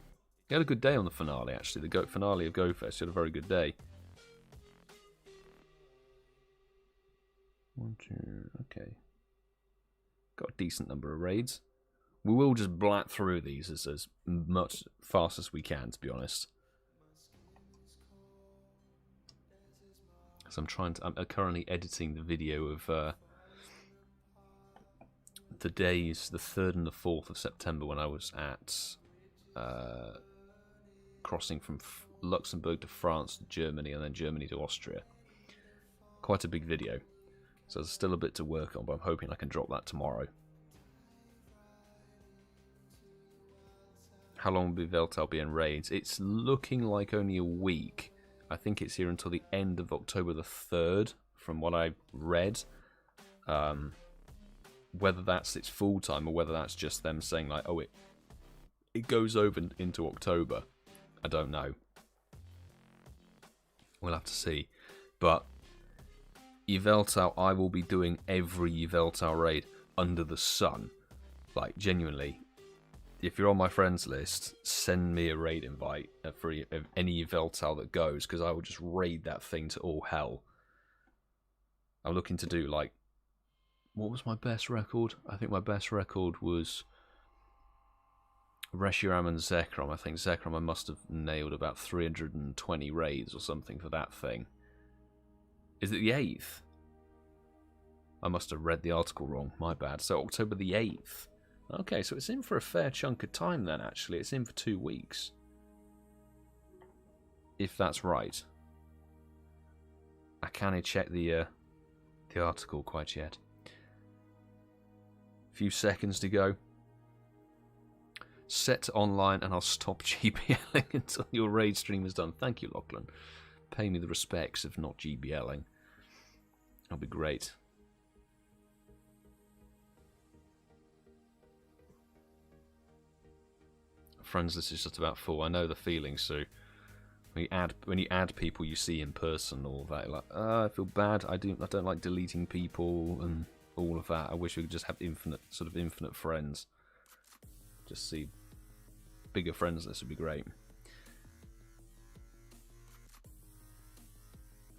You had a good day on the finale, actually. The finale of GoFest, you had a very good day. 1, 2, okay. Got a decent number of raids. We will just blat through these as much fast as we can, to be honest. So I'm currently editing the video of the days, the 3rd and the 4th of September, when I was at crossing from Luxembourg to France to Germany, and then Germany to Austria. Quite a big video. So there's still a bit to work on, but I'm hoping I can drop that tomorrow. How long will Veltal be in raids? It's looking like only a week. I think it's here until the end of October the 3rd, from what I've read. Whether that's its full time or whether that's just them saying like, oh, it goes over into October, I don't know. We'll have to see. But Yveltal, I will be doing every Yveltal raid under the sun. Like, genuinely, if you're on my friends list, send me a raid invite for any Yveltal that goes, because I will just raid that thing to all hell. I'm looking to do, like, what was my best record? I think my best record was Reshiram and Zekrom. I think Zekrom I must have nailed about 320 raids or something for that thing. Is it the 8th? I must have read the article wrong. My bad. So October the 8th. Okay, so it's in for a fair chunk of time then, actually. It's in for 2 weeks. If that's right. I can't check the article quite yet. Few seconds to go. Set online and I'll stop GBLing until your raid stream is done. Thank you, Lachlan. Pay me the respects of not GBLing. That'll be great. Friendslist is just about full. I know the feeling, Sue. When you add people you see in person, all that, you're like, I feel bad. I don't like deleting people and all of that. I wish we could just have infinite friends. Just see bigger friends list would be great.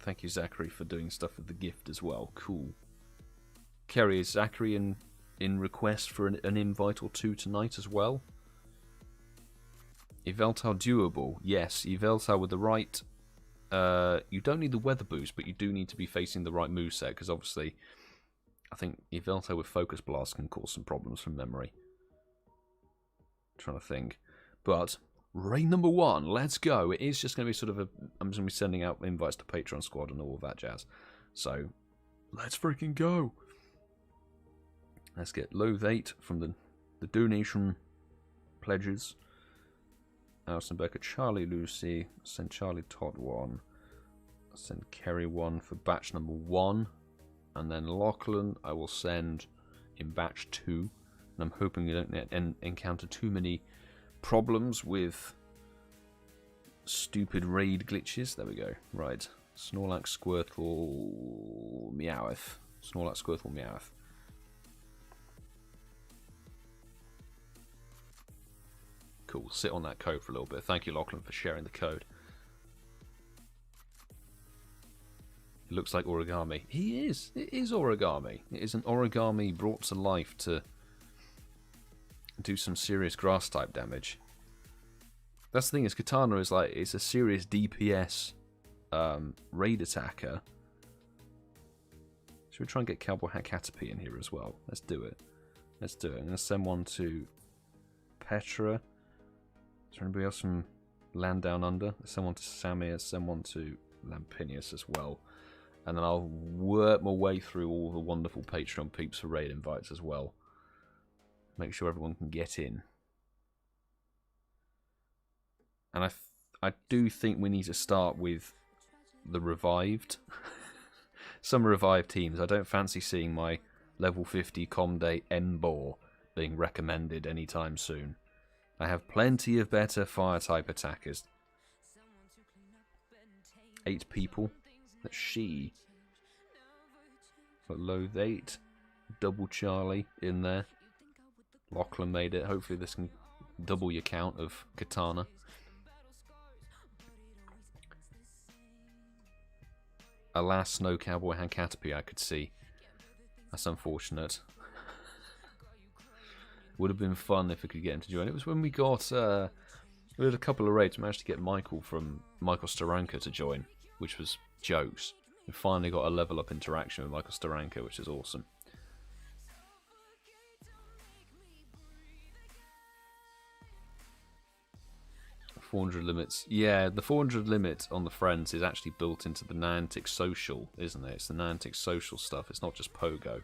Thank you, Zachary, for doing stuff with the gift as well. Cool. Kerry, is Zachary in request for an invite or two tonight as well? Yveltal doable. Yes, Yveltal with the right... you don't need the weather boost, but you do need to be facing the right moveset, because obviously I think Yveltal with Focus Blast can cause some problems from memory. Trying to think. But raid number 1, let's go. It is just going to be sort of a... I'm just going to be sending out invites to Patreon Squad and all of that jazz. So, let's freaking go. Let's get Loath 8 from the donation pledges. Alison Becker, Charlie Lucy, send Charlie Todd 1. Send Kerry 1 for batch number 1. And then Lachlan I will send in batch 2. And I'm hoping you don't encounter too many problems with stupid raid glitches. There we go. Right. Snorlax, Squirtle, Meowth. Snorlax, Squirtle, Meowth. Cool. Sit on that code for a little bit. Thank you, Lachlan, for sharing the code. It looks like origami. He is. It is origami. It is an origami brought to life to do some serious grass type damage. That's the thing, is Katana is like, it's a serious DPS raid attacker. Should we try and get Cowboy Hat Caterpie in here as well? Let's do it. Let's do it. I'm going to send one to Petra. Is there anybody else from Land Down Under? Send one to Samir, send one to Lampinius as well. And then I'll work my way through all the wonderful Patreon peeps for raid invites as well. Make sure everyone can get in. And I do think we need to start with the revived. Some revived teams. I don't fancy seeing my level 50 Comde Embor being recommended anytime soon. I have plenty of better fire type attackers. 8 people. That's she. Got Loath 8. Double Charlie in there. Lachlan made it. Hopefully this can double your count of Katana. Alas, no Cowboy Hand Caterpie I could see. That's unfortunate. Would have been fun if we could get him to join. It was when we got... we had a couple of raids. We managed to get Michael from Michael Staranka to join, which was jokes. We finally got a level up interaction with Michael Staranka, which is awesome. $400 limits. Yeah, the 400 limit on the friends is actually built into the Niantic social, isn't it? It's the Niantic social stuff. It's not just Pogo.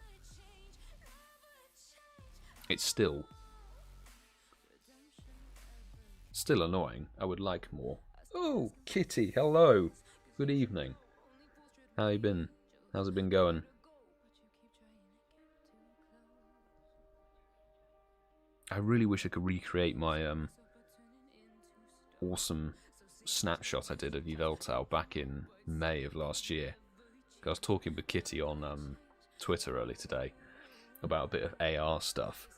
It's still annoying. I would like more. Oh, Kitty, hello. Good evening. How you been? How's it been going? I really wish I could recreate my awesome snapshot I did of Yveltal back in May of last year. I was talking with Kitty on Twitter early today about a bit of AR stuff.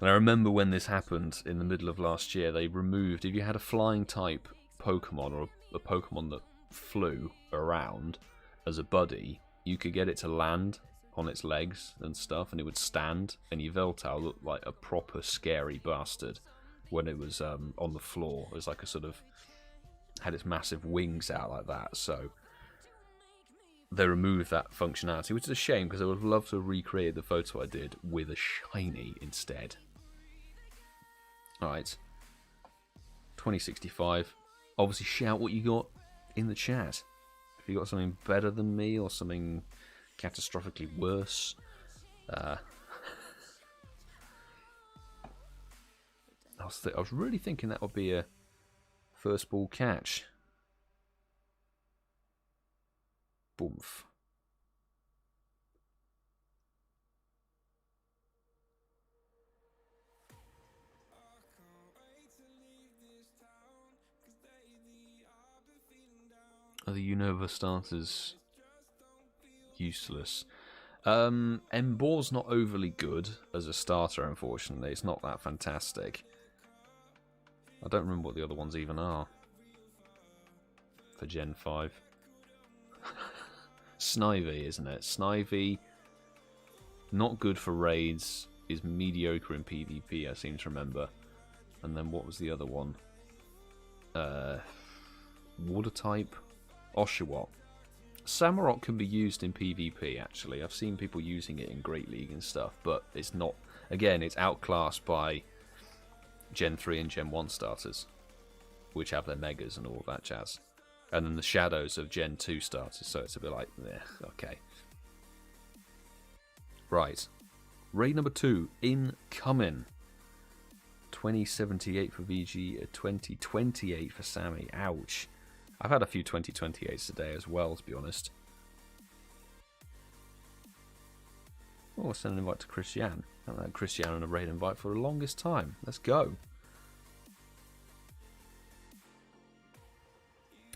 And I remember when this happened in the middle of last year, they removed, if you had a flying type Pokemon or a Pokemon that flew around as a buddy, you could get it to land on its legs and stuff, and it would stand, and Yveltal looked like a proper scary bastard. when it was on the floor. It was like a sort of had its massive wings out like that. So they removed that functionality, which is a shame because I would have loved to have recreated the photo I did with a shiny instead. Alright. 2065. Obviously, shout what you got in the chat. If you got something better than me or something catastrophically worse. I was really thinking that would be a first ball catch. Boomf. Are the Unova starters useless? Embor's not overly good as a starter, unfortunately. It's not that fantastic. I don't remember what the other ones even are for Gen 5. Snivy, isn't it? Snivy, not good for raids, is mediocre in PvP, I seem to remember. And then what was the other one? Water type? Oshawott. Samurott can be used in PvP, actually. I've seen people using it in Great League and stuff, but it's not... Again, it's outclassed by Gen 3 and Gen 1 starters, which have their megas and all that jazz. And then the shadows of Gen 2 starters, so it's a bit like, eh, okay. Right. Raid number 2, incoming. 2078 for VG, 2028 for Sammy. Ouch. I've had a few 2028s today as well, to be honest. Oh, I'll send an invite to ChrisJahn. I haven't had ChrisJahn on a raid invite for the longest time. Let's go.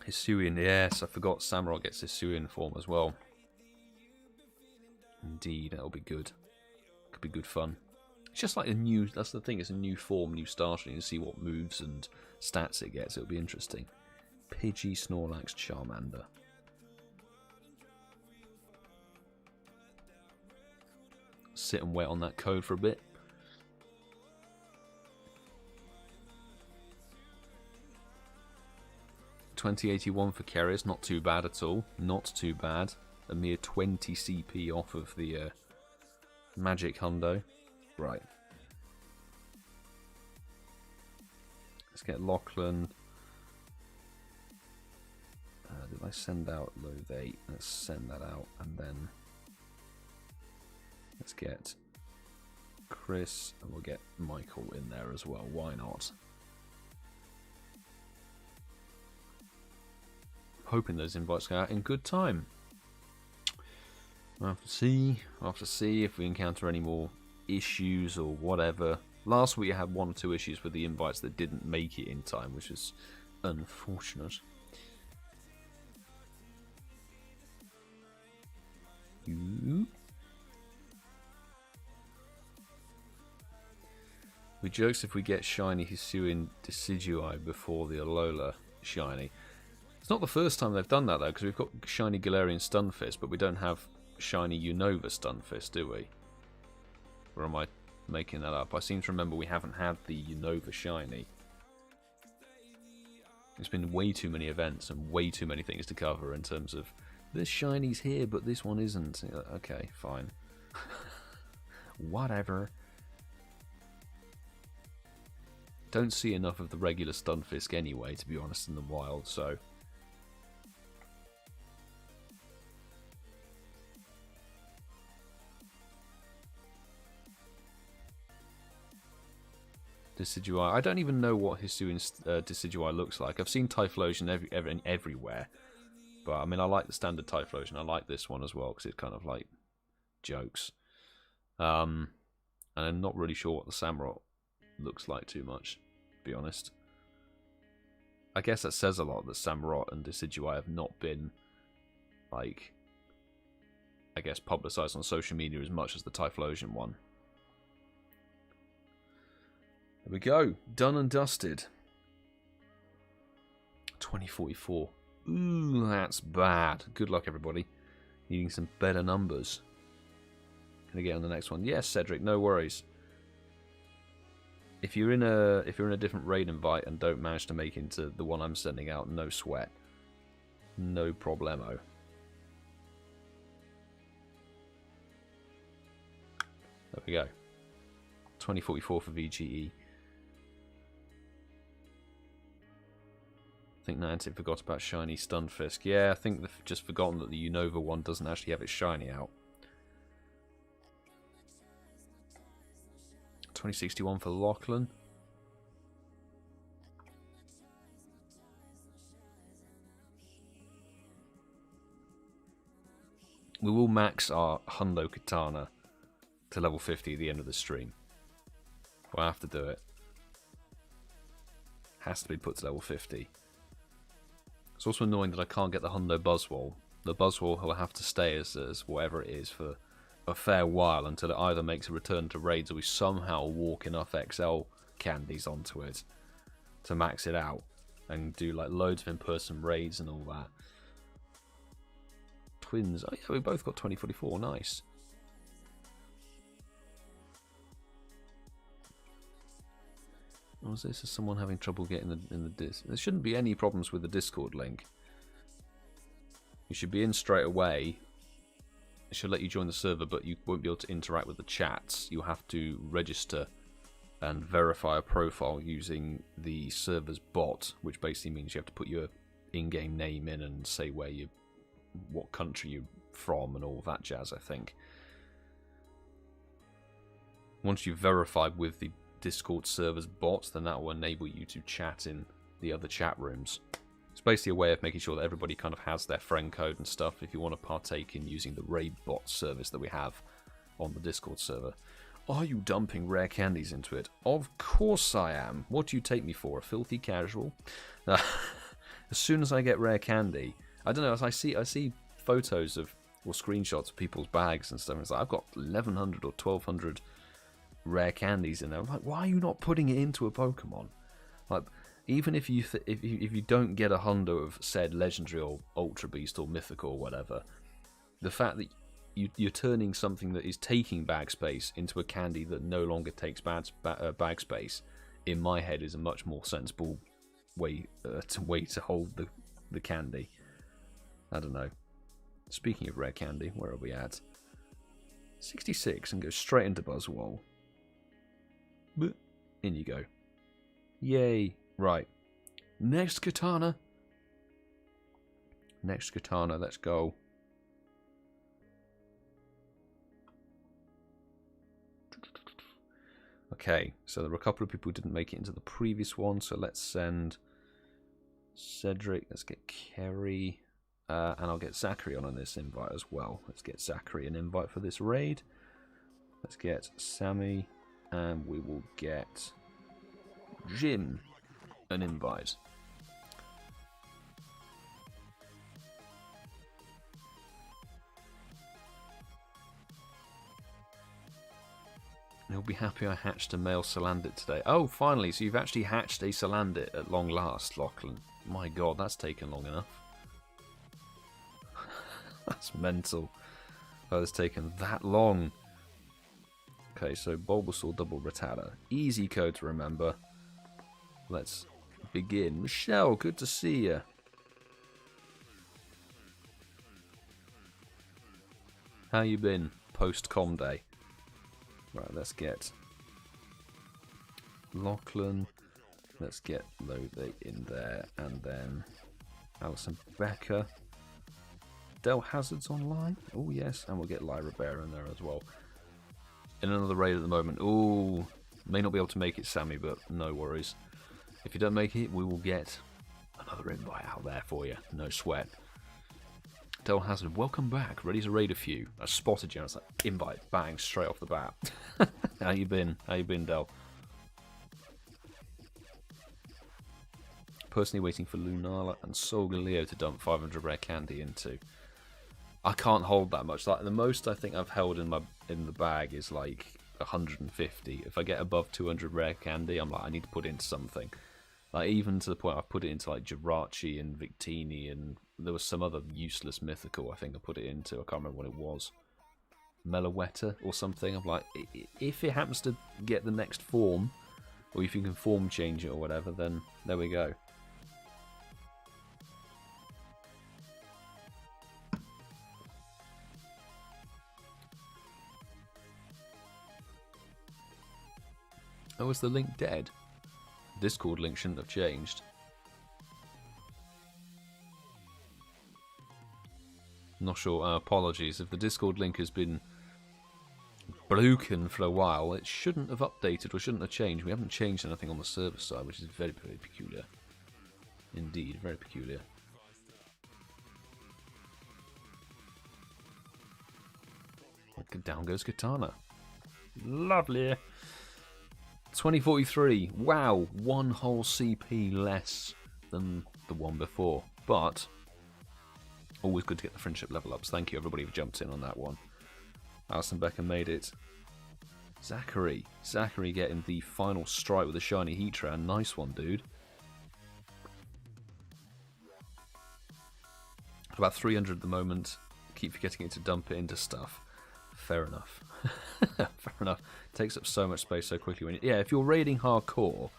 Hisuian, yes, I forgot Samurott gets Hisuian form as well. Indeed, that'll be good. Could be good fun. It's just like a new, that's the thing, it's a new form, new starter, and you see what moves and stats it gets. It'll be interesting. Pidgey, Snorlax, Charmander. Sit and wait on that code for a bit. $20.81 for Carriers, not too bad at all. Not too bad. A mere 20 CP off of the Magic Hundo. Right. Let's get LostLucan. Did I send out load 8? Let's send that out, and then let's get Chris, and we'll get Michael in there as well. Why not? Hoping those invites go out in good time. We'll have to see if we encounter any more issues or whatever. Last week I had 1 or 2 issues with the invites that didn't make it in time, which is unfortunate. We jokes if we get shiny Hisuian Decidueye before the Alola shiny. It's not the first time they've done that though, because we've got shiny Galarian Stunfisk, but we don't have shiny Unova Stunfisk, do we? Or am I making that up? I seem to remember we haven't had the Unova shiny. There's been way too many events and way too many things to cover in terms of this shiny's here, but this one isn't. Okay, fine. Whatever. Don't see enough of the regular Stunfisk anyway, to be honest, in the wild, so... Decidueye. I don't even know what Hisuian Decidueye looks like. I've seen Typhlosion everywhere. But, I mean, I like the standard Typhlosion. I like this one as well, because it's kind of like jokes. And I'm not really sure what the Samurott looks like too much, to be honest. I guess that says a lot that Samurott and Decidueye have not been, like, I guess, publicised on social media as much as the Typhlosion one. There we go. Done and dusted. 2044. Ooh, that's bad. Good luck, everybody. Needing some better numbers. Can I get on the next one? Yes, Cedric, no worries. If you're in a different raid invite and don't manage to make it into the one I'm sending out, no sweat. No problemo. There we go. 2044 for VGE. I think Nancy forgot about Shiny Stunfisk. Yeah, I think they've just forgotten that the Unova one doesn't actually have its shiny out. 2061 for Lachlan. We will max our Hundo Katana to level 50 at the end of the stream. We'll have to do it. Has to be put to level 50. It's also annoying that I can't get the Hundo Buzzwole. The Buzzwole will have to stay as whatever it is for a fair while until it either makes a return to raids or we somehow walk enough XL candies onto it to max it out and do like loads of in-person raids and all that. Twins. Oh yeah, we both got 2044. Nice. What was this? Is someone having trouble getting in the dis? There shouldn't be any problems with the Discord link. You should be in straight away. It should let you join the server, but you won't be able to interact with the chats. You'll have to register and verify a profile using the server's bot, which basically means you have to put your in-game name in and say what country you're from and all that jazz, I think. Once you've verified with the Discord server's bot, then that will enable you to chat in the other chat rooms. It's basically a way of making sure that everybody kind of has their friend code and stuff if you want to partake in using the raid bot service that we have on the Discord server. Are you dumping rare candies into it? Of course I am. What do you take me for? A filthy casual? As soon as I get rare candy, I don't know, as I see photos of or screenshots of people's bags and stuff, and it's like, I've got 1100 or 1200 rare candies in there. I'm like, why are you not putting it into a Pokemon? Like, even if you if you don't get a Hundo of said legendary or ultra beast or mythical or whatever, the fact that you're turning something that is taking bag space into a candy that no longer takes bag space, in my head, is a much more sensible way to hold the candy. I don't know. Speaking of rare candy, where are we at? 66 and go straight into Buzzwole. In you go. Yay. Right. Next Katana. Next Katana, let's go. Okay, so there were a couple of people who didn't make it into the previous one, so let's send Cedric, let's get Kerry, and I'll get Zachary on this invite as well. Let's get Zachary an invite for this raid. Let's get Sammy, and we will get Jim an invite. He'll be happy I hatched a male Salandit today. Oh, finally, so you've actually hatched a Salandit at long last, Lachlan. My god, that's taken long enough. That's mental. Oh, it's taken that long. Okay, so Bulbasaur double Rattata. Easy code to remember. Let's begin. Michelle, good to see you. How you been post-com day? Right, let's get Lachlan. Let's get Lode in there, and then Alison Becker. DellHazard's online. Oh yes, and we'll get Lyra Bear in there as well. In another raid at the moment. Ooh, may not be able to make it, Sammy, but no worries. If you don't make it, we will get another invite out there for you. No sweat. DellHazard, welcome back. Ready to raid a few. I spotted you. I was like, invite, bang, straight off the bat. How you been? How you been, Dell? Personally waiting for Lunala and Solgaleo to dump 500 rare candy into. I can't hold that much. Like the most I think I've held in the bag is like 150. If I get above 200 rare candy, I'm like, I need to put it into something. Like even to the point I've put it into like Jirachi and Victini, and there was some other useless mythical I think I put it into. I can't remember what it was. Meloetta or something. I'm like, if it happens to get the next form, or if you can form change it or whatever, then there we go. Oh, is the link dead? Discord link shouldn't have changed. Not sure. Apologies. If the Discord link has been broken for a while, it shouldn't have updated or shouldn't have changed. We haven't changed anything on the server side, which is very, very peculiar. Indeed, very peculiar. Down goes Katana. Lovely. 2043. Wow, 1 whole CP less than the one before. But always good to get the friendship level ups. Thank you everybody who jumped in on that one. Alison Becker made it. Zachary getting the final strike with a shiny Heatran. Nice one, dude. About 300 at the moment. Keep forgetting it to dump it into stuff. Fair enough. Fair enough. Takes up so much space so quickly. When if you're raiding hardcore,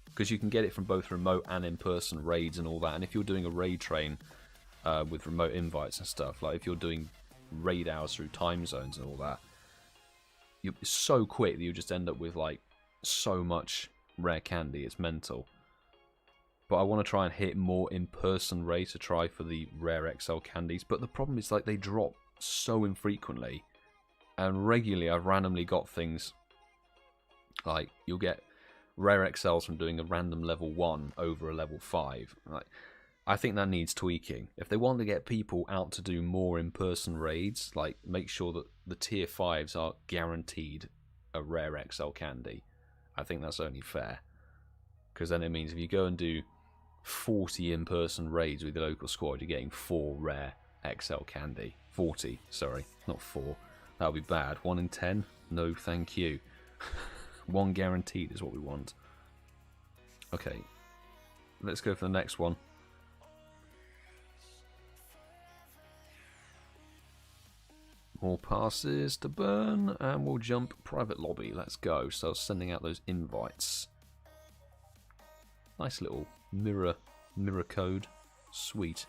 because you can get it from both remote and in-person raids and all that, and if you're doing a raid train with remote invites and stuff, like if you're doing raid hours through time zones and all that, it's so quick that you just end up with like so much rare candy. It's mental. But I want to try and hit more in-person raids to try for the rare XL candies. But the problem is like they drop so infrequently. And regularly I've randomly got things like you'll get rare XLs from doing a random level 1 over a level 5. Like, I think that needs tweaking. If they want to get people out to do more in-person raids, like make sure that the tier 5s are guaranteed a rare XL candy, I think that's only fair. Because then it means if you go and do 40 in-person raids with the local squad, you're getting 4 rare XL candy. 40, sorry, not 4. That would be bad. 1 in 10? No, thank you. 1 guaranteed is what we want. Okay, let's go for the next one. More passes to burn, and we'll jump private lobby. Let's go. So sending out those invites. Nice little mirror code. Sweet.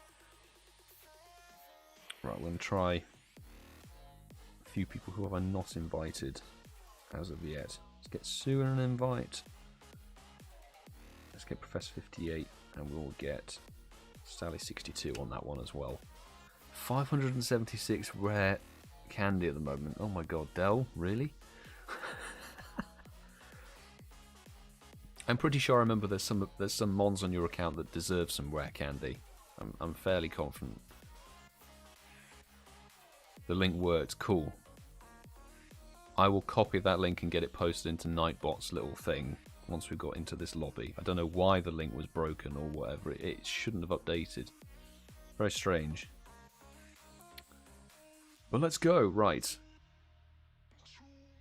Right, we're going to try a few people who have I not invited as of yet. Let's get Sue an invite. Let's get Professor 58, and we'll get Sally 62 on that one as well. 576 rare candy at the moment. Oh my god, Dell, really? I'm pretty sure I remember there's some mons on your account that deserve some rare candy. I'm fairly confident. The link worked. Cool. I will copy that link and get it posted into Nightbot's little thing once we got into this lobby. I don't know why the link was broken or whatever. It shouldn't have updated. Very strange. But let's go. Right.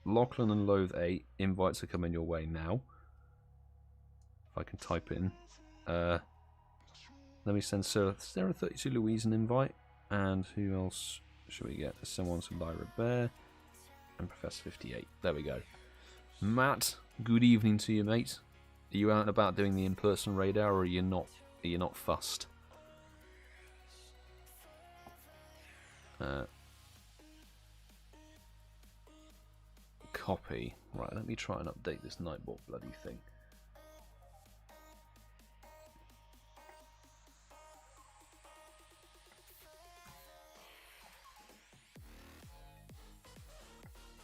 Lachlan and Loathe 8 invites are coming your way now. If I can type in. Let me send Sarah 32 Louise an invite. And who else should we get? Someone to Lyra Bear. And Professor 58. There we go. Matt, good evening to you, mate. Are you out and about doing the in-person radar, or are you not? Are you not fussed? Copy. Right, let me try and update this Nightbot bloody thing.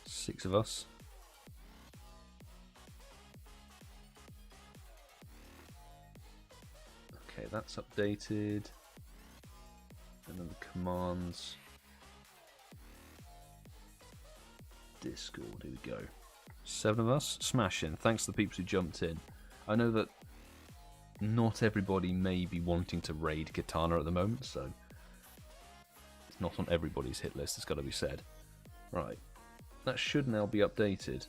Six of us. Okay, that's updated. And then the commands. Discord, here we go. 7 of us, smashing. Thanks to the people who jumped in. I know that not everybody may be wanting to raid Katana at the moment, so it's not on everybody's hit list, it's got to be said. Right, that should now be updated.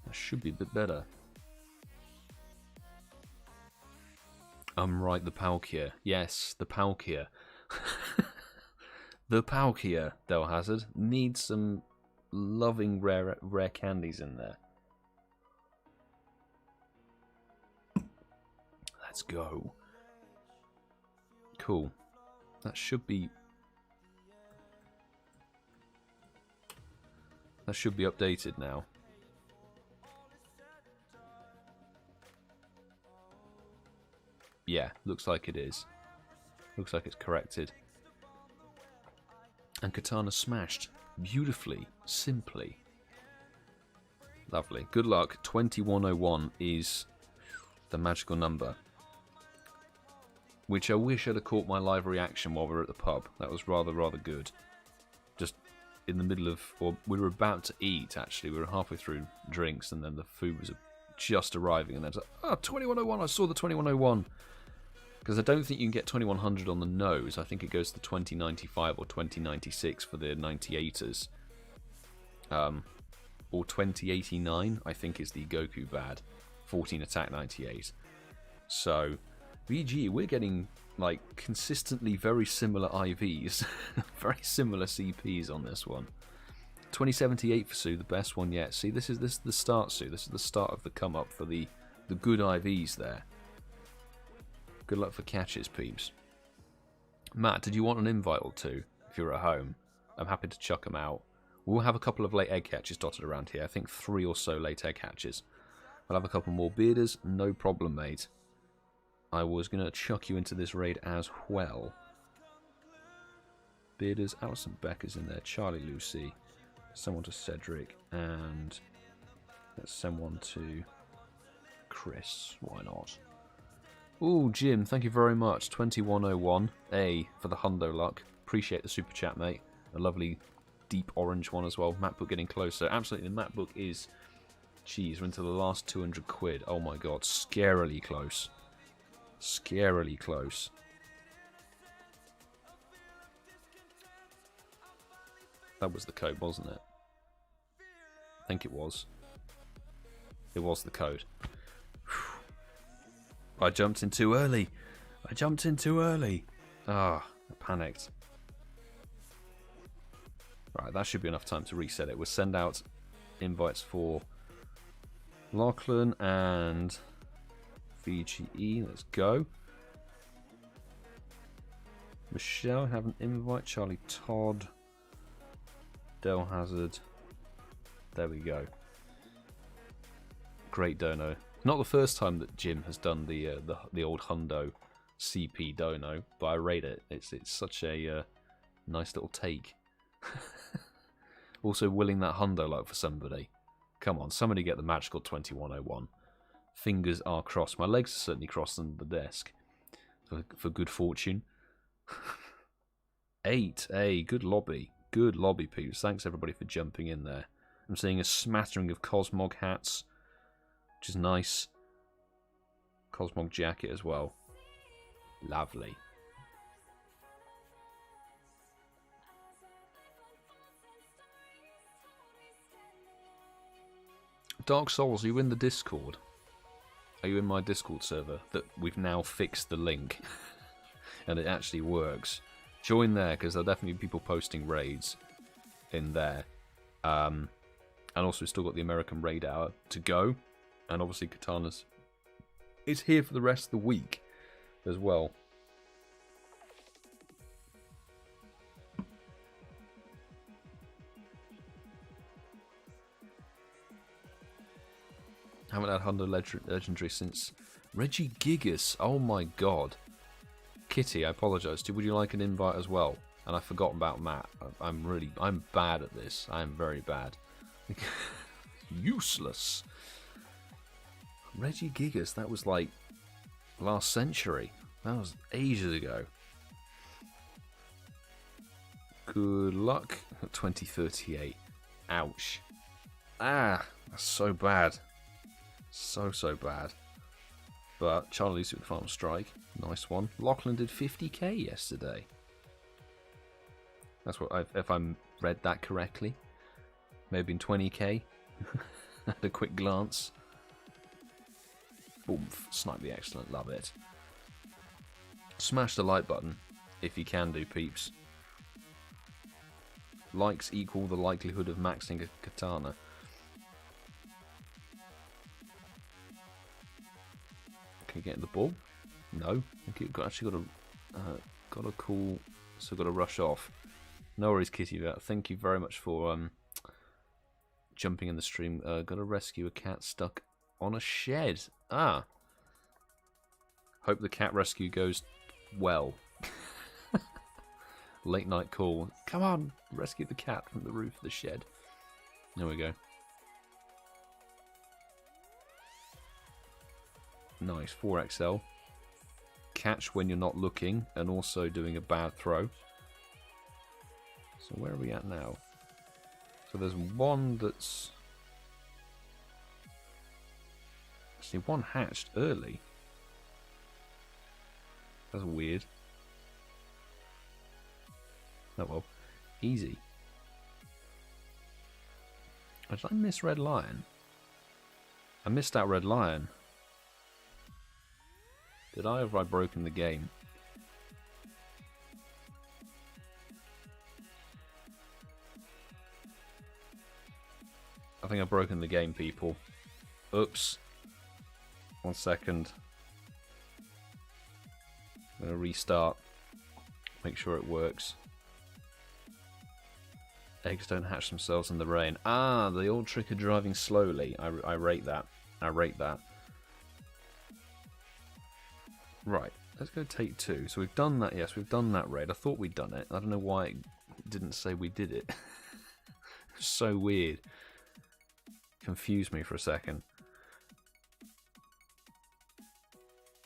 That should be a bit better. I'm right, the Palkia. Yes, the Palkia. The Palkia, DellHazard, needs some loving rare candies in there. Let's go. Cool. That should be updated now. Yeah, looks like it is. Looks like it's corrected. And Katana smashed beautifully, simply. Lovely. Good luck. 2101 is the magical number. Which I wish I'd have caught my live reaction while we were at the pub. That was rather good. Just in the middle of... Or we were about to eat, actually. We were halfway through drinks, and then the food was just arriving. And then it's like, oh, 2101, I saw the 2101. Because I don't think you can get 2100 on the nose. I think it goes to 2095 or 2096 for the 98ers. Or 2089, I think, is the Goku bad. 14 attack 98. So, BG, we're getting, like, consistently very similar IVs. Very similar CPs on this one. 2078 for Sue, the best one yet. See, this is the start, Sue. This is the start of the come up for the good IVs there. Good luck for catches, peeps. Matt, did you want an invite or two if you're at home? I'm happy to chuck them out. We'll have a couple of late egg hatches dotted around here. I think 3 or so late egg hatches. I'll have a couple more bearders. No problem, mate. I was going to chuck you into this raid as well. Bearders, Alison Becker's in there. Charlie Lucy. Someone to Cedric. And let's send one to Chris. Why not? Ooh, Jim, thank you very much. 2101. A for the Hundo luck. Appreciate the super chat, mate. A lovely deep orange one as well. Map book getting closer. Absolutely, the map book is... Jeez, we're into the last 200 quid. Oh my god, scarily close. Scarily close. That was the code, wasn't it? I think it was. It was the code. I jumped in too early. I jumped in too early. Ah, I panicked. Right, that should be enough time to reset it. We'll send out invites for Lachlan and VGE. Let's go. Michelle, have an invite. Charlie Todd. DellHazard. There we go. Great dono. Not the first time that Jim has done the old Hundo CP dono, but I rate it. It's such a nice little take. Also willing that Hundo luck for somebody. Come on, somebody get the magical 2101. Fingers are crossed. My legs are certainly crossed under the desk for good fortune. 8. Hey, good lobby. Good lobby, peeps. Thanks everybody for jumping in there. I'm seeing a smattering of Cosmog hats, which is nice. Cosmog jacket as well. Lovely. Dark Souls, are you in the Discord? Are you in my Discord server that we've now fixed the link and it actually works? Join there because there'll definitely be people posting raids in there. And also we've still got the American raid hour to go. And obviously Katana's is here for the rest of the week as well. Haven't had Hundo Legendary since Regigigas. Oh my god. Kitty, I apologise. Would you like an invite as well? And I forgot about Matt. I'm bad at this. I am very bad. Useless. Regigigas, that was like last century. That was ages ago. Good luck. 2038. Ouch. Ah, that's so bad. So bad. But Charlie Lucy with the Final Strike. Nice one. Lachlan did 50k yesterday. That's what if I'm read that correctly. Maybe in 20k. At a quick glance. Boom. Snipe the excellent. Love it. Smash the like button if you can do, peeps. likes equal the likelihood of maxing a katana. Can you get in the ball? No. Okay, actually got a Koul, so got to rush off. No worries, Kitty Vet. Thank you very much for jumping in the stream. Got to rescue a cat stuck on a shed. Ah. Hope the cat rescue goes well. Late night call. Come on, rescue the cat from the roof of the shed. There we go. Nice, 4XL. Catch when you're not looking, and also doing a bad throw. So where are we at now? So there's one that's... Actually, one hatched early. That's weird. Oh well. Easy. Did I miss Red Lion? I missed out Red Lion. Did I, or have I broken the game? I think I've broken the game, people. Oops. 1 second. I'm going to restart. Make sure it works. Eggs don't hatch themselves in the rain. Ah, the old trick of driving slowly. I rate that. I rate that. Right, let's go take 2. So we've done that, yes, we've done that raid. I thought we'd done it. I don't know why it didn't say we did it. So weird. Confused me for a second.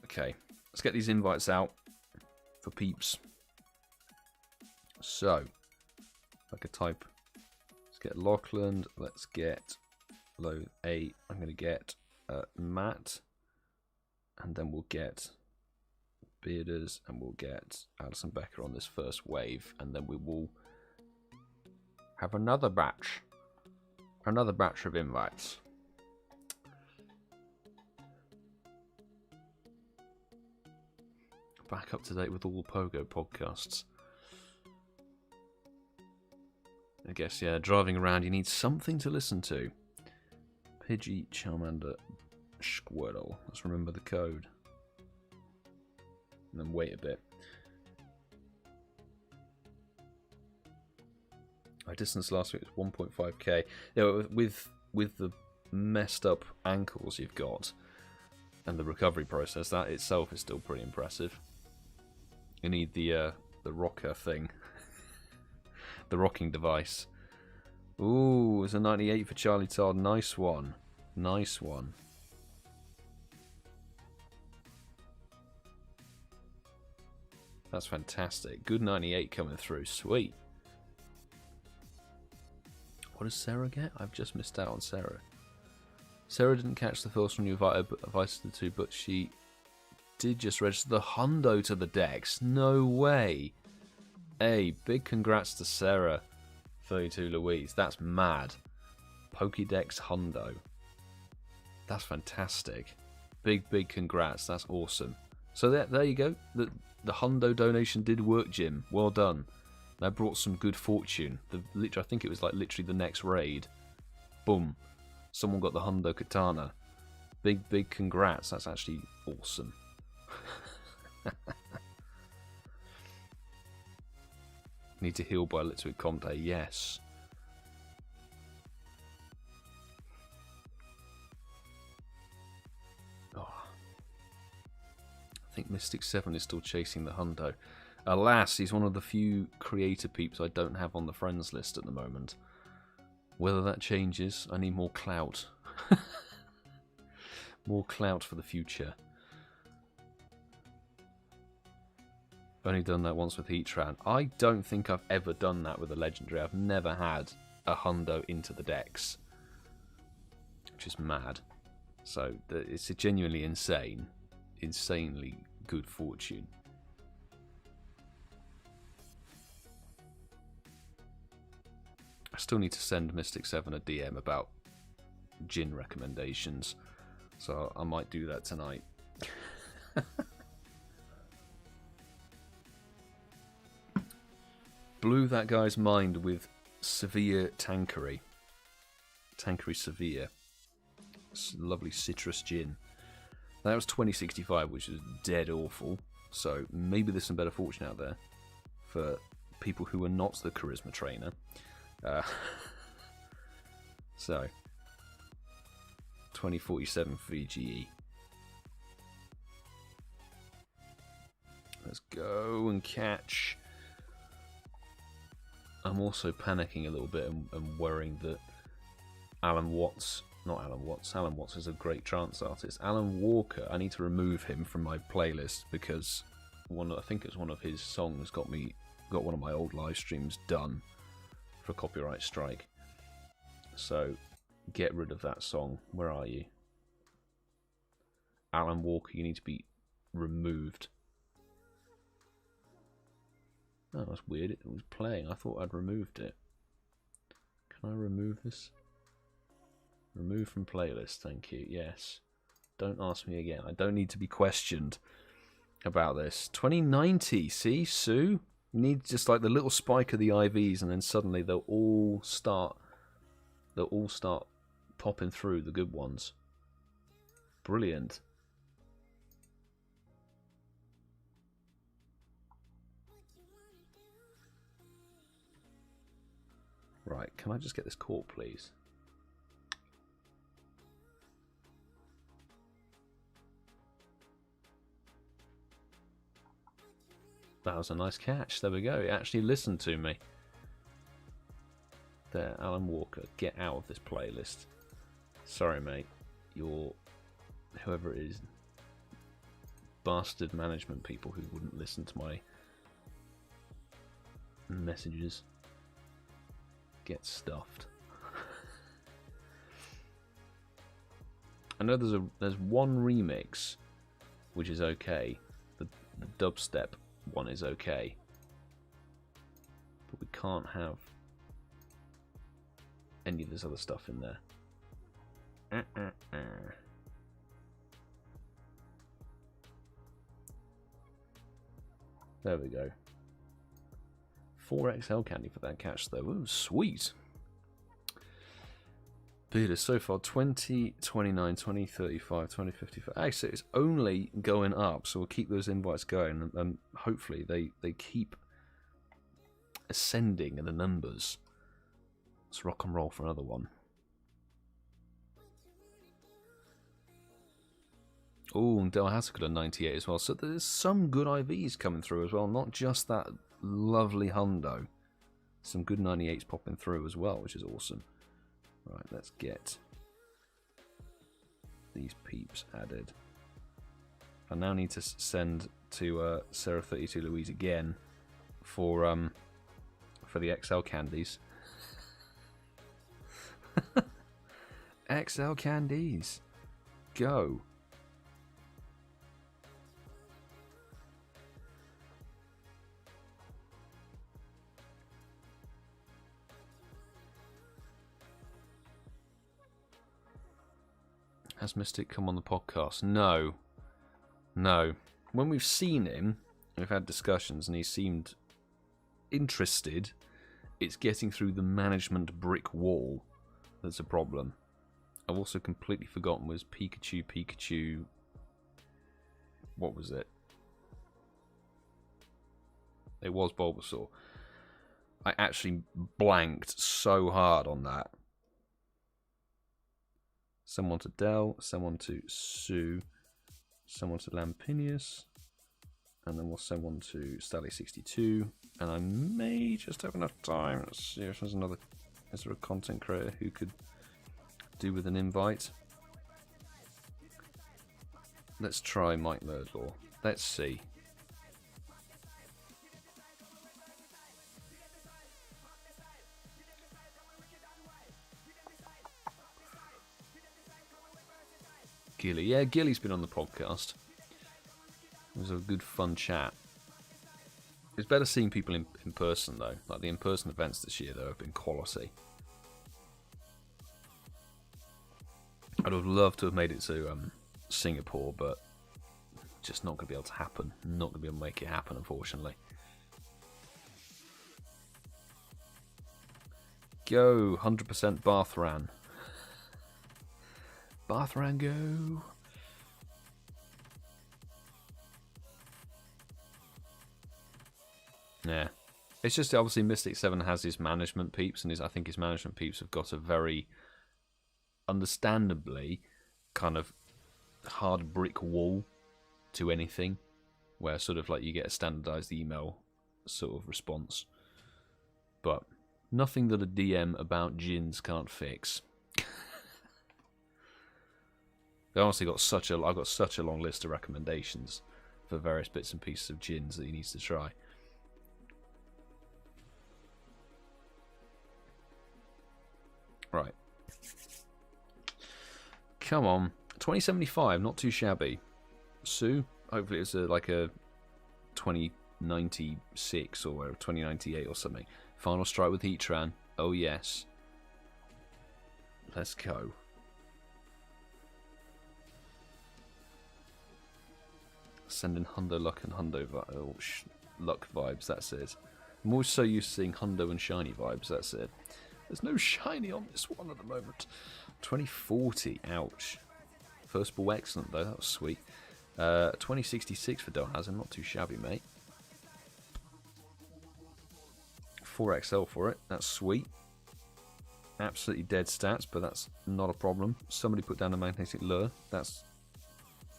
Okay, let's get these invites out for peeps. So, I could type, let's get Lachlan, let's get I'm going to get Matt, and then we'll get Bearders, and we'll get Addison Becker on this first wave, and then we will have another batch of invites. Back up to date with all the Pogo podcasts. I guess, yeah, driving around you need something to listen to. Pidgey, Charmander, Squirtle. Let's remember the code. And then wait a bit. My distance last week was 1.5k. You know, with the messed up ankles you've got and the recovery process, that itself is still pretty impressive. You need the rocker thing. The rocking device. Ooh, it's a 98 for Charlie Todd. Nice one. Nice one. That's fantastic. Good 98 coming through. Sweet. What does Sarah get? I've just missed out on Sarah. Sarah didn't catch the first one you invited to, but she did just register the Hundo to the Dex. No way. Hey, big congrats to Sarah 32 Louise. That's mad. Pokédex Hundo. That's fantastic. Big congrats. That's awesome. So there you go. The Hundo donation did work, Jim. Well done. That brought some good fortune. I think it was like literally the next raid. Boom. Someone got the Hundo Katana. Big congrats. That's actually awesome. Need to heal by Liquid Comte. Yes. Oh. I think Mystic 7 is still chasing the Hundo. Alas, he's one of the few creator peeps I don't have on the friends list at the moment. Whether that changes, I need more clout. More clout for the future. Only done that once with Heatran. I don't think I've ever done that with a legendary. I've never had a Hundo into the Dex, which is mad. So it's a genuinely insanely good fortune. I still need to send Mystic 7 a DM about gin recommendations, so I might do that tonight. Blew that guy's mind with Severe Tanqueray. Tanqueray Severe. Lovely citrus gin. That was 2065, which is dead awful. So maybe there's some better fortune out there for people who are not the charisma trainer. So 2047 VGE. Let's go and catch. I'm also panicking a little bit and worrying that Alan Watts is a great trance artist. Alan Walker, I need to remove him from my playlist because I think it's one of his songs got one of my old live streams done for copyright strike. So get rid of that song. Where are you? Alan Walker, you need to be removed. Oh, that's weird. It was playing. I thought I'd removed it. Can I remove this? Remove from playlist, thank you. Yes. Don't ask me again. I don't need to be questioned about this. 2090, see, Sue? You need just like the little spike of the IVs, and then suddenly they'll all start popping through, the good ones. Brilliant. Right, can I just get this caught, please? That was a nice catch. There we go. It actually listened to me. There, Alan Walker, get out of this playlist. Sorry, mate. You're whoever it is, bastard management people who wouldn't listen to my messages. Get stuffed. I know there's one remix which is okay. The dubstep one is okay, but we can't have any of this other stuff in there. There we go. 4XL candy for that catch though. Ooh, sweet. Beta so far 20, 29, 20, 35, 20, 55. Actually, it's only going up, so we'll keep those invites going, and hopefully they keep ascending in the numbers. Let's rock and roll for another one. Oh, and DellHazardX got a 98 as well, so there's some good IVs coming through as well, not just that lovely Hundo. Some good 98s popping through as well, which is awesome. Right, let's get these peeps added. I now need to send to Sarah32 Louise again for the XL candies. XL candies, go. Has Mystic come on the podcast? No. No. When we've seen him, we've had discussions, and he seemed interested. It's getting through the management brick wall that's a problem. I've also completely forgotten was Pikachu. What was it? It was Bulbasaur. I actually blanked so hard on that. Someone to Dell, someone to Sue, someone to Lampinius, and then we'll send one to Stally62. And I may just have enough time. Let's see if there's another. Is there a content creator who could do with an invite? Let's try Mike Nerdlaw. Let's see. Gilly. Yeah, Gilly's been on the podcast. It was a good fun chat. It's better seeing people in person though. Like the in-person events this year though have been quality. I'd have loved to have made it to Singapore, but just not going to be able to happen. Not going to be able to make it happen, unfortunately. Go. 100% Bathran. Bathran, go. Yeah. It's just obviously Mystic 7 has his management peeps, and I think his management peeps have got a very understandably kind of hard brick wall to anything, where sort of like you get a standardized email sort of response. But nothing that a DM about gins can't fix. I honestly got I've got such a long list of recommendations for various bits and pieces of gins that he needs to try. Right. Come on. 2075, not too shabby. Sue, hopefully it's like a 2096 or 2098 or something. Final strike with Heatran. Oh yes. Let's go. Sending Hundo luck and Hundo luck vibes, that's it. I'm always so used to seeing Hundo and shiny vibes, that's it. There's no shiny on this one at the moment. 2040, ouch. First ball excellent though, that was sweet. 2066 for DellHazardX, not too shabby, mate. 4XL for it, that's sweet. Absolutely dead stats, but that's not a problem. Somebody put down a magnetic lure, that's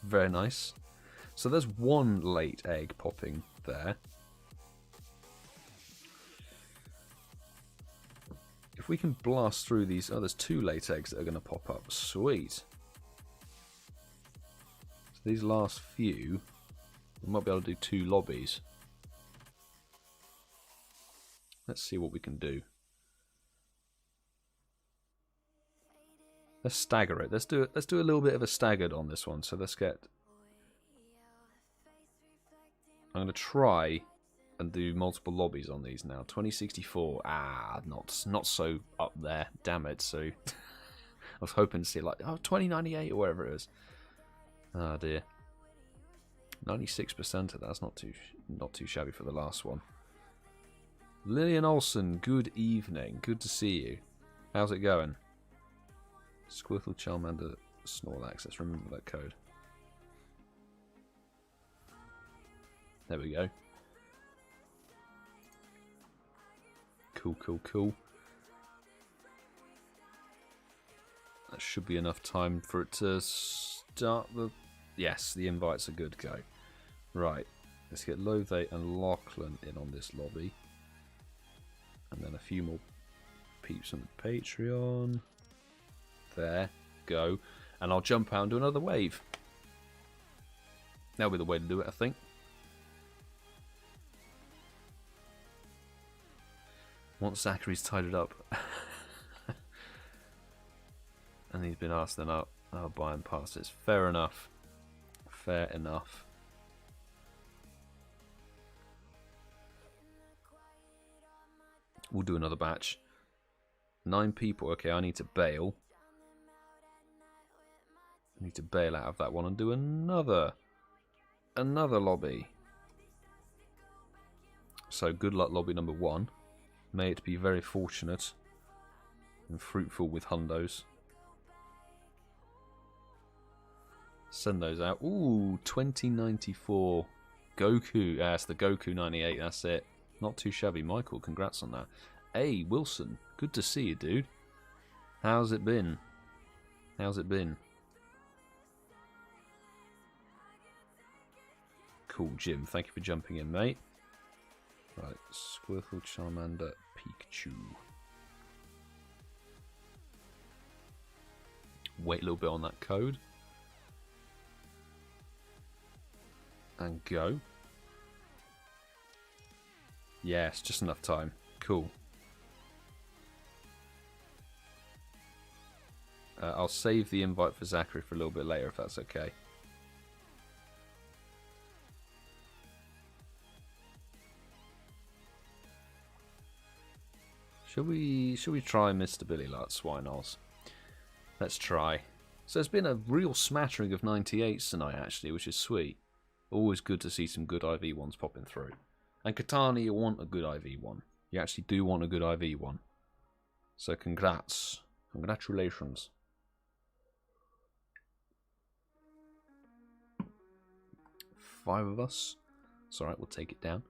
very nice. So there's one late egg popping there. If we can blast through these, oh, there's two late eggs that are going to pop up. Sweet. So these last few, we might be able to do 2 lobbies. Let's see what we can do. Let's stagger it. Let's do a little bit of a staggered on this one. So let's get. I'm going to try and do multiple lobbies on these now. 2064, not so up there. Damn it. So I was hoping to see like 2098 or wherever it is. Oh dear. 96% of that's not too shabby for the last one. Lillian Olsen, good evening. Good to see you. How's it going? Squirtle, Charmander, Snorlax. Let's remember that code. There we go. Cool. That should be enough time for it to start the... Yes, the invites are good, go. Right, let's get Lothe and Lachlan in on this lobby. And then a few more peeps on the Patreon. There, go. And I'll jump out and do another wave. That'll be the way to do it, I think. Once Zachary's tied it up. And he's been asked then, I'll buy and pass it. Fair enough. Fair enough. We'll do another batch. 9 people. Okay, I need to bail. I need to bail out of that one and do another lobby. So good luck lobby number 1. May it be very fortunate and fruitful with hundos. Send those out. Ooh, 2094 Goku. That's the Goku 98. That's it. Not too shabby. Michael, congrats on that. Hey, Wilson. Good to see you, dude. How's it been? How's it been? Cool, Jim. Thank you for jumping in, mate. Right, Squirtle, Charmander, Pikachu. Wait a little bit on that code. And go. Yes, just enough time. Cool. I'll save the invite for Zachary for a little bit later if that's okay. Should we try Mr. Billy Lutz? Why not? Let's try. So there's been a real smattering of 98s tonight actually, which is sweet. Always good to see some good IV ones popping through. And Katana, you want a good IV one. You actually do want a good IV one. So congrats. Congratulations. Five of us. It's alright, we'll take it down.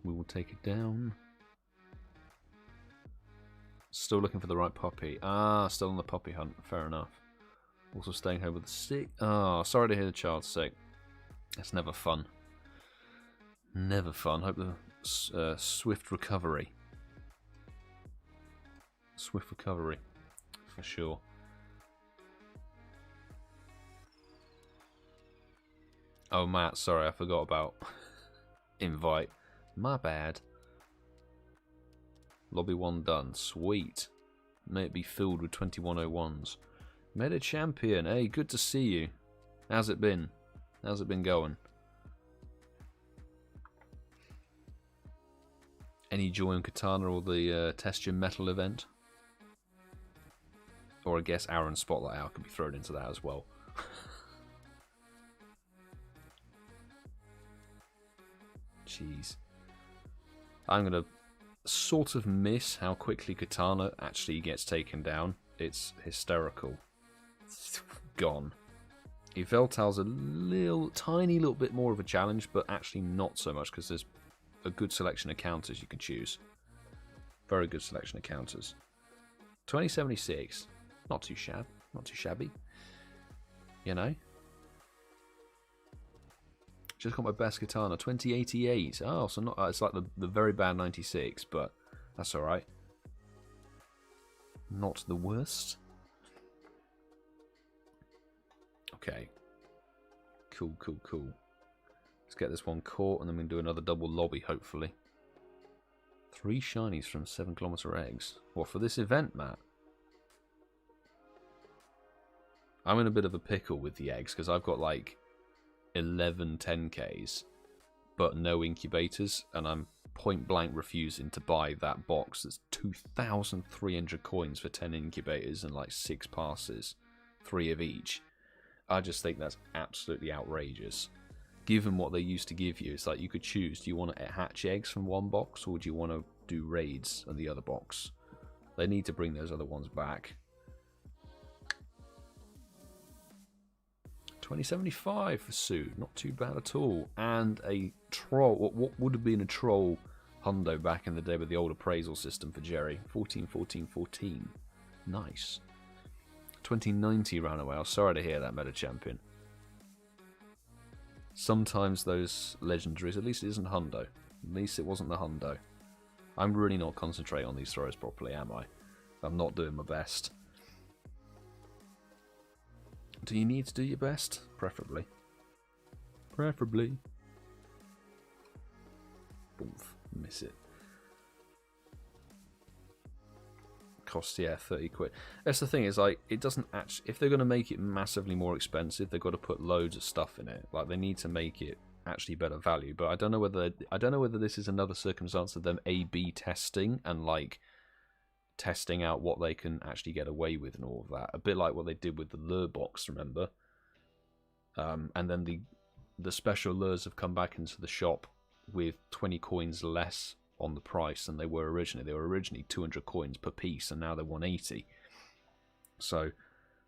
We will take it down. Still looking for the right puppy. Ah, still on the puppy hunt. Fair enough. Also staying home with the sick. Ah, sorry to hear the child's sick. It's never fun. Never fun. Hope the swift recovery. Swift recovery. For sure. Oh, Matt, sorry, I forgot about invite. My bad. Lobby 1 done. Sweet. May it be filled with 2101s. Meta champion. Hey, good to see you. How's it been? How's it been going? Any joy in Katana or the Test Your Metal event? Or I guess Aaron's Spotlight Hour could be thrown into that as well. Jeez. I'm going to sort of miss how quickly Katana actually gets taken down. It's hysterical. Gone. Yveltal's a tiny little bit more of a challenge, but actually not so much because there's a good selection of counters you can choose. Very good selection of counters. 2076. Not too shabby. You know? Just got my best Katana, 2088. Oh, so not it's like the very bad 96, but that's alright. Not the worst. Okay. Cool. Let's get this one caught and then we can do another double lobby, hopefully. 3 shinies from 7km eggs. What, for this event, Matt? I'm in a bit of a pickle with the eggs because I've got like 11 10Ks but no incubators, and I'm point blank refusing to buy that box that's 2,300 coins for 10 incubators and like 6 passes, 3 of each. I just think that's absolutely outrageous. Given what they used to give you, it's like you could choose, do you want to hatch eggs from one box or do you want to do raids on the other box? They need to bring those other ones back. 2075 for Sue, not too bad at all. And a troll, what would have been a troll Hundo back in the day with the old appraisal system for Jerry. 14, 14, 14. Nice. 2090 ran away. I'm sorry to hear that, Meta Champion. Sometimes those legendaries, at least it isn't Hundo. At least it wasn't the Hundo. I'm really not concentrating on these throws properly, am I? I'm not doing my best. Do you need to do your best? Preferably. Preferably. Oof, miss it. Costs, yeah, 30 quid. That's the thing, is like, it doesn't actually, if they're going to make it massively more expensive, they've got to put loads of stuff in it. Like, they need to make it actually better value. But I don't know whether this is another circumstance of them A/B testing and like testing out what they can actually get away with and all of that. A bit like what they did with the lure box, remember? And then the special lures have come back into the shop with 20 coins less on the price than they were originally. They were originally 200 coins per piece, and now they're 180. So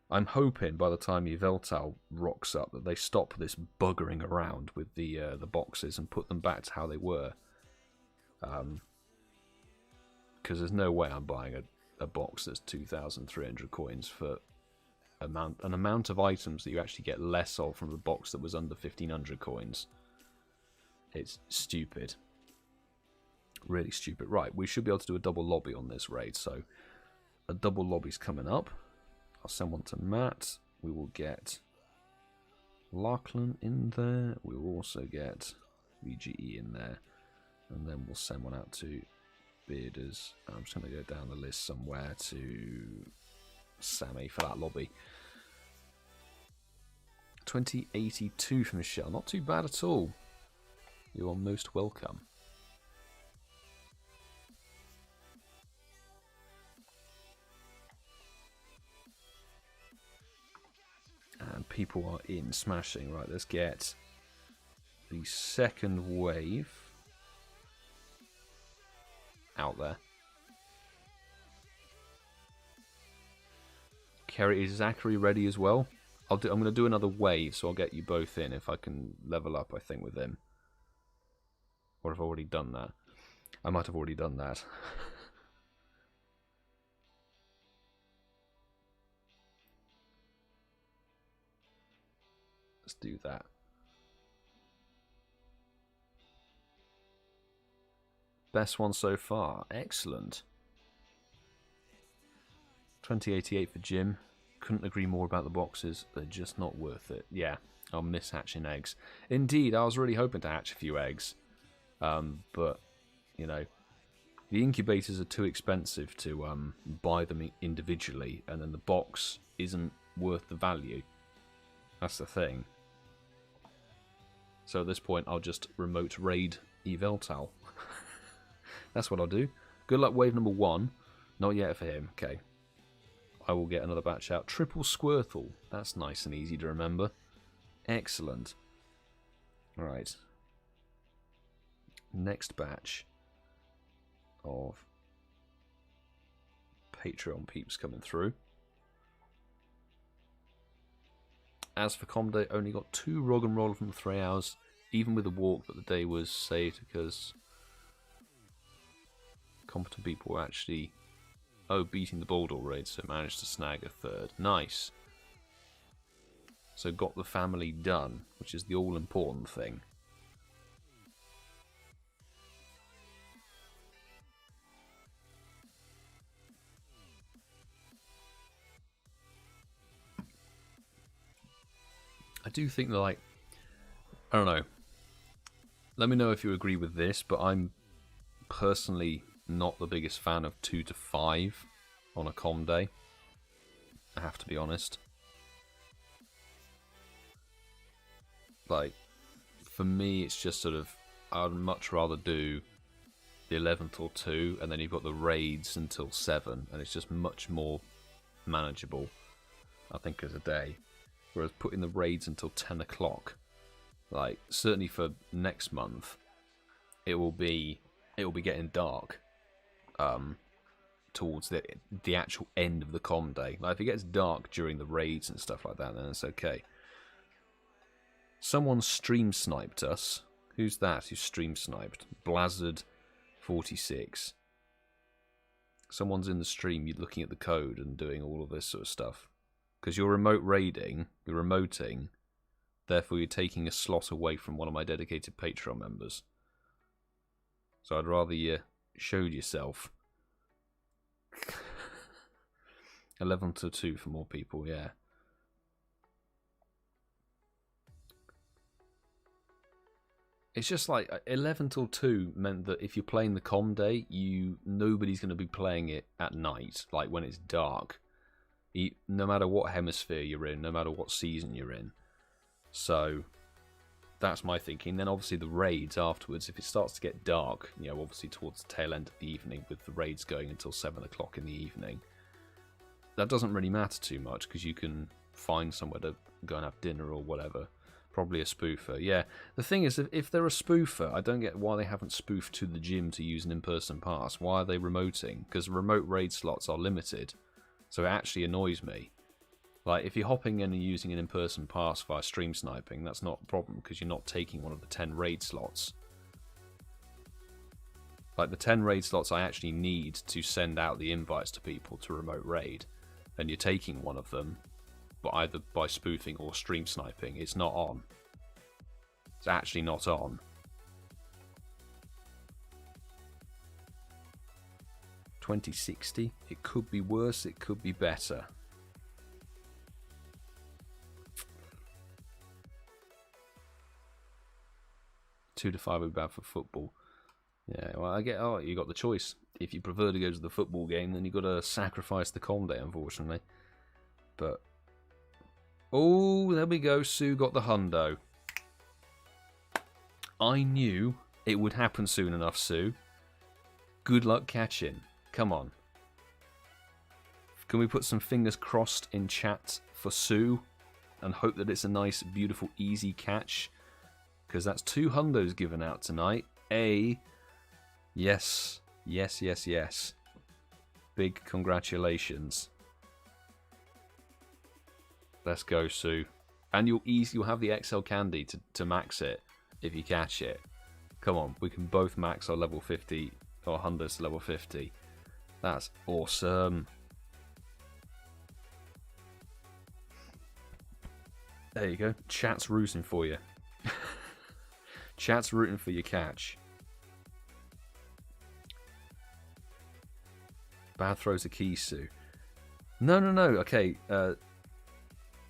I'm hoping by the time Yveltal rocks up that they stop this buggering around with the boxes and put them back to how they were. Because there's no way I'm buying a box that's 2,300 coins for an amount of items that you actually get less of from a box that was under 1,500 coins. It's stupid. Really stupid. Right, we should be able to do a double lobby on this raid, so a double lobby's coming up. I'll send one to Matt. We will get LostLucan in there. We will also get VGE in there. And then we'll send one out to Bearders. I'm just going to go down the list somewhere to Sammy for that lobby. 2082 for Michelle. Not too bad at all. You are most welcome. And people are in smashing. Right, let's get the second wave out there. Kerry, is Zachary ready as well? I'm going to do another wave, so I'll get you both in if I can level up, I think, with him. Or have I already done that? I might have already done that. Let's do that. Best one so far. Excellent. 2088 for Jim. Couldn't agree more about the boxes. They're just not worth it. Yeah, I'll miss hatching eggs. Indeed, I was really hoping to hatch a few eggs. But, you know, the incubators are too expensive to buy them individually, and then the box isn't worth the value. That's the thing. So at this point, I'll just remote raid Eveltal. That's what I'll do. Good luck wave number 1. Not yet for him. Okay. I will get another batch out. Triple Squirtle. That's nice and easy to remember. Excellent. Alright. Next batch of Patreon peeps coming through. As for Comday, only got 2 Rog and Roll from 3 hours, even with a walk, but the day was saved because competent people were actually beating the Bouwmans raid, so managed to snag a 3rd. Nice. So got the family done, which is the all-important thing. I do think that, like, I don't know. Let me know if you agree with this, but I'm personally not the biggest fan of 2 to 5 on a com day. I have to be honest. Like, for me, it's just sort of, I'd much rather do the 11 till 2, and then you've got the raids until 7, and it's just much more manageable, I think, as a day. Whereas putting the raids until 10 o'clock, like, certainly for next month, it will be getting dark towards the actual end of the com day. Like, if it gets dark during the raids and stuff like that, then it's okay. Someone stream sniped us. Who's that who stream sniped? Blizzard46. Someone's in the stream, you're looking at the code and doing all of this sort of stuff. Because you're remote raiding, you're remoting, therefore you're taking a slot away from one of my dedicated Patreon members. So I'd rather you showed yourself. 11 to 2 for more people, yeah. It's just like 11 till 2 meant that if you're playing the com day, nobody's going to be playing it at night, like when it's dark. No matter what hemisphere you're in, no matter what season you're in. So that's my thinking. Then obviously the raids afterwards, if it starts to get dark, you know, obviously towards the tail end of the evening, with the raids going until 7 o'clock in the evening, that doesn't really matter too much because you can find somewhere to go and have dinner or whatever. Probably a spoofer. Yeah, the thing is, if they're a spoofer, I don't get why they haven't spoofed to the gym to use an in-person pass. Why are they remoting? Because remote raid slots are limited, so it actually annoys me. Like, if you're hopping in and using an in-person pass via stream sniping, that's not a problem because you're not taking one of the 10 raid slots. Like, the 10 raid slots I actually need to send out the invites to people to remote raid, and you're taking one of them, but either by spoofing or stream sniping, it's not on. It's actually not on. 2060. It could be worse, it could be better. Two to 5 would be bad for football. Yeah, well, I get. Oh, you got the choice. If you prefer to go to the football game, then you've got to sacrifice the com day, unfortunately. But oh, there we go. Sue got the hundo. I knew it would happen soon enough, Sue. Good luck catching. Come on. Can we put some fingers crossed in chat for Sue and hope that it's a nice, beautiful, easy catch? because that's 2 hundos given out tonight. Yes. Yes, yes, yes. Big congratulations. Let's go, Sue. And you'll have the XL candy to max it if you catch it. Come on, we can both max our level 50 or hundos to level 50. That's awesome. There you go. Chat's rooting for you. Chat's rooting for your catch. Bad throws a key, Sue. No. Okay,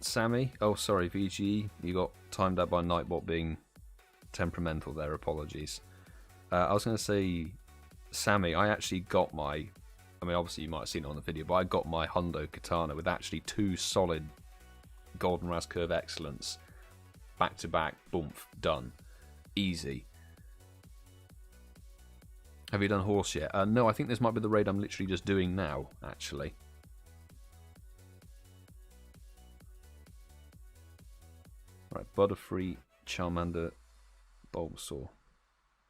Sammy. Oh, sorry, VG. You got timed out by Nightbot being temperamental there. Apologies. I was going to say, Sammy, I actually got my... I mean, obviously you might have seen it on the video, but I got my Hundo katana with actually 2 solid Golden Raz Curve Excellence. Back to back, boom, done. Easy. Have you done horse yet? No, I think this might be the raid I'm literally just doing now, actually. Right, Butterfree, Charmander, Bulbasaur.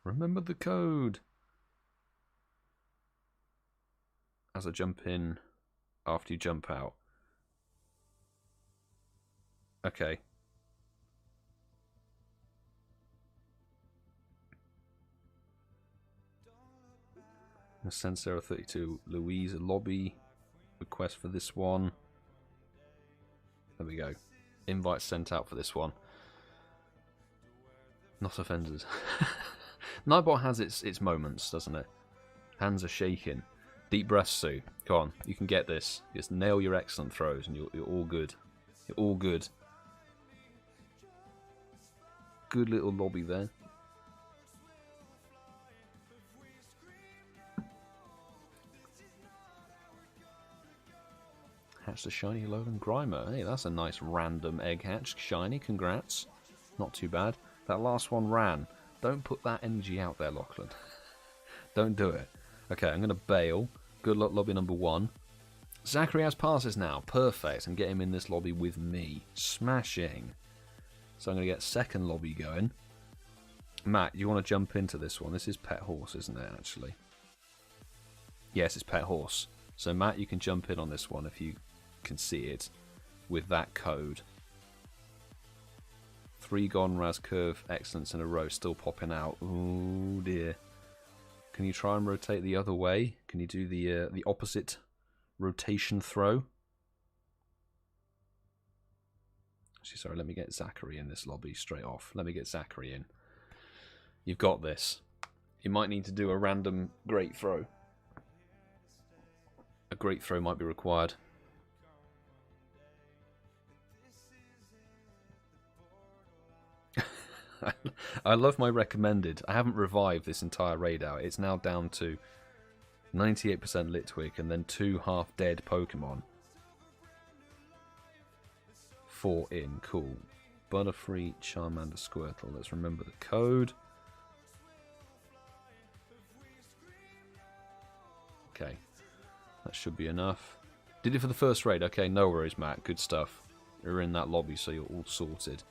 Remember the code! As I jump in after you jump out. Okay. I'm going to send Sarah 32 Louise a lobby request for this one. There we go. Invite sent out for this one. Not offended. Nightbot has its moments, doesn't it? Hands are shaking. Deep breaths, Sue. Go on, you can get this. Just nail your excellent throws and you're all good. You're all good. Good little lobby there. Hatched a shiny Alolan Grimer. Hey, that's a nice random egg hatch. Shiny, congrats. Not too bad. That last one ran. Don't put that energy out there, Lachlan. Don't do it. Okay, I'm going to bail. Good luck, lobby number 1. Zachary has passes now. Perfect. And get him in this lobby with me. Smashing. So I'm going to get second lobby going. Matt, you want to jump into this one? This is Pet Horse, isn't it, actually? Yes, it's Pet Horse. So Matt, you can jump in on this one if you can see it with that code. 3 Golden Raz Curve Excellence in a row still popping out. Oh dear. Can you try and rotate the other way? Can you do the opposite rotation throw? Actually, sorry, let me get Zachary in this lobby straight off. Let me get Zachary in. You've got this. You might need to do a random great throw. A great throw might be required. I love my recommended. I haven't revived this entire raid out. It's now down to 98% Litwick and then 2 half-dead Pokemon. 4 in. Cool. Butterfree, Charmander, Squirtle. Let's remember the code. Okay. That should be enough. Did it for the first raid. Okay, no worries, Matt. Good stuff. You're in that lobby, so you're all sorted.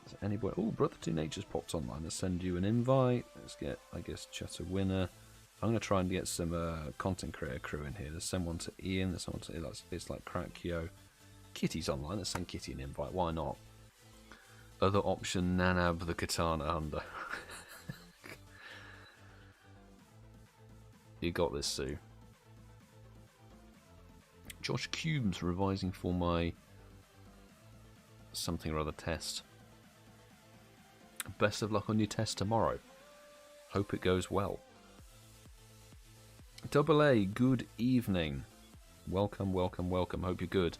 Is there anybody? Oh, Brother Two Nature's popped online. Let's send you an invite. Let's get, I guess, Chat a winner. I'm going to try and get some content creator crew in here. Let's send one to Ian. Let's send one to... It's like Crackyo. Kitty's online. Let's send Kitty an invite. Why not? Other option, Nanab the Katana Hundo. You got this, Sue. Josh Cubes revising for my something or other test. Best of luck on your test tomorrow. Hope it goes well. Double A, good evening. Welcome, welcome, welcome. Hope you're good.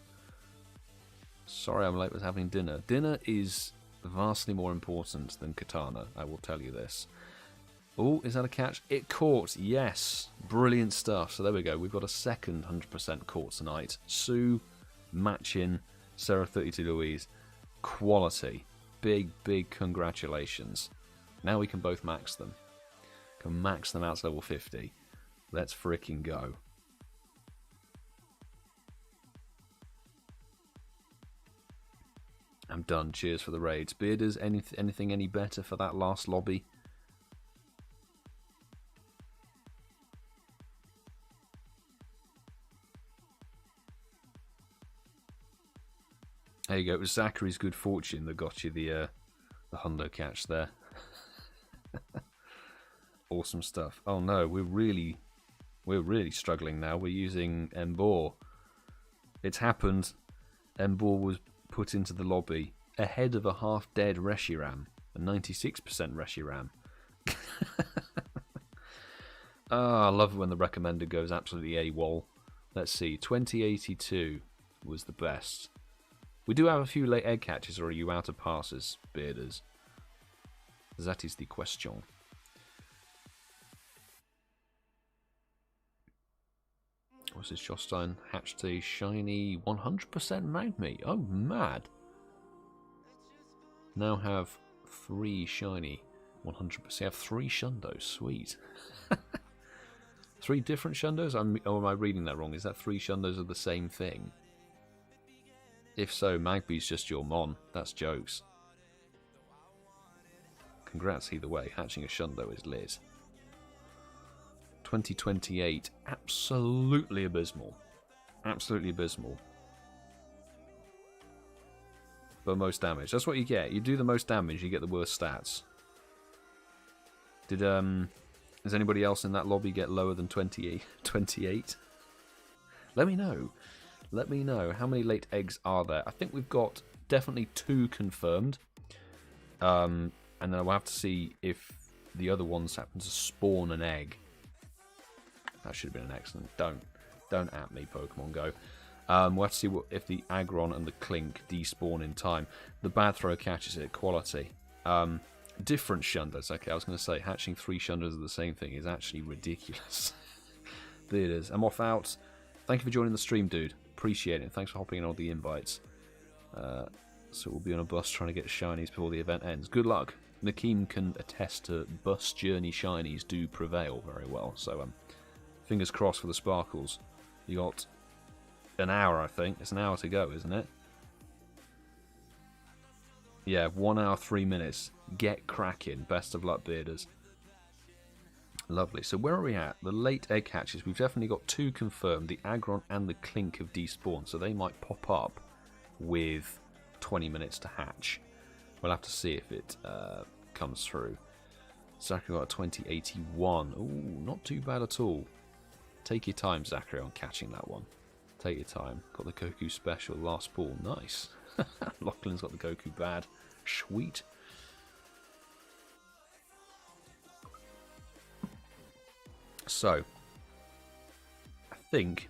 Sorry I'm late with having dinner. Dinner is vastly more important than Katana, I will tell you this. Oh, is that a catch? It caught, yes. Brilliant stuff. So there we go. We've got a second 100% caught tonight. Sue, matching, Sarah 32 Louise. Quality. Big, big congratulations. Now we can both max them. Can max them out to level 50. Let's freaking go. I'm done. Cheers for the raids. Bearders, anything any better for that last lobby? There you go. It was Zachary's good fortune that got you the Hundo catch there. Awesome stuff. Oh no, we're really struggling now. We're using Embor. It's happened. Embor was put into the lobby ahead of a half-dead Reshiram, a 96% Reshiram. I love it when the recommender goes absolutely AWOL. Let's see, 2082 was the best. We do have a few late egg catches, or are you out of passes, Bearders? That is the question. What's this? Jostein hatched a shiny 100% Magme. Oh, mad. Now have 3 shiny 100%. Have 3 Shundos. Sweet. 3 different Shundos? Or am I reading that wrong? Is that 3 Shundos of the same thing? If so, Magby's just your mon. That's jokes. Congrats either way. Hatching a Shundo is lit. 2028. Absolutely abysmal. Absolutely abysmal. But most damage. That's what you get. You do the most damage, you get the worst stats. Does anybody else in that lobby get lower than 28? Let me know. Let me know. How many late eggs are there? I think we've got definitely 2 confirmed. And then we'll have to see if the other ones happen to spawn an egg. That should have been an excellent. Don't at me, Pokemon Go. We'll have to see if the Aggron and the Clink despawn in time. The bad throw catches it. Quality. Different Shundos. Okay, I was going to say hatching 3 Shundos of the same thing is actually ridiculous. There it is. I'm off out. Thank you for joining the stream, dude. Appreciate it. Thanks for hopping in all the invites. So we'll be on a bus trying to get shinies before the event ends. Good luck. Nakeem can attest to bus journey shinies do prevail very well. So fingers crossed for the sparkles. You got an hour, I think. It's an hour to go, isn't it? Yeah, 1 hour, 3 minutes. Get cracking. Best of luck, Bearders. Lovely. So where are we at? The late egg hatches. We've definitely got 2 confirmed. The Aggron and the Clink have despawned. So they might pop up with 20 minutes to hatch. We'll have to see if it comes through. Zachary got a 2081. Ooh, not too bad at all. Take your time, Zachary, on catching that one. Take your time. Got the Goku special last ball. Nice. Lachlan's got the Goku bad. Sweet. So, I think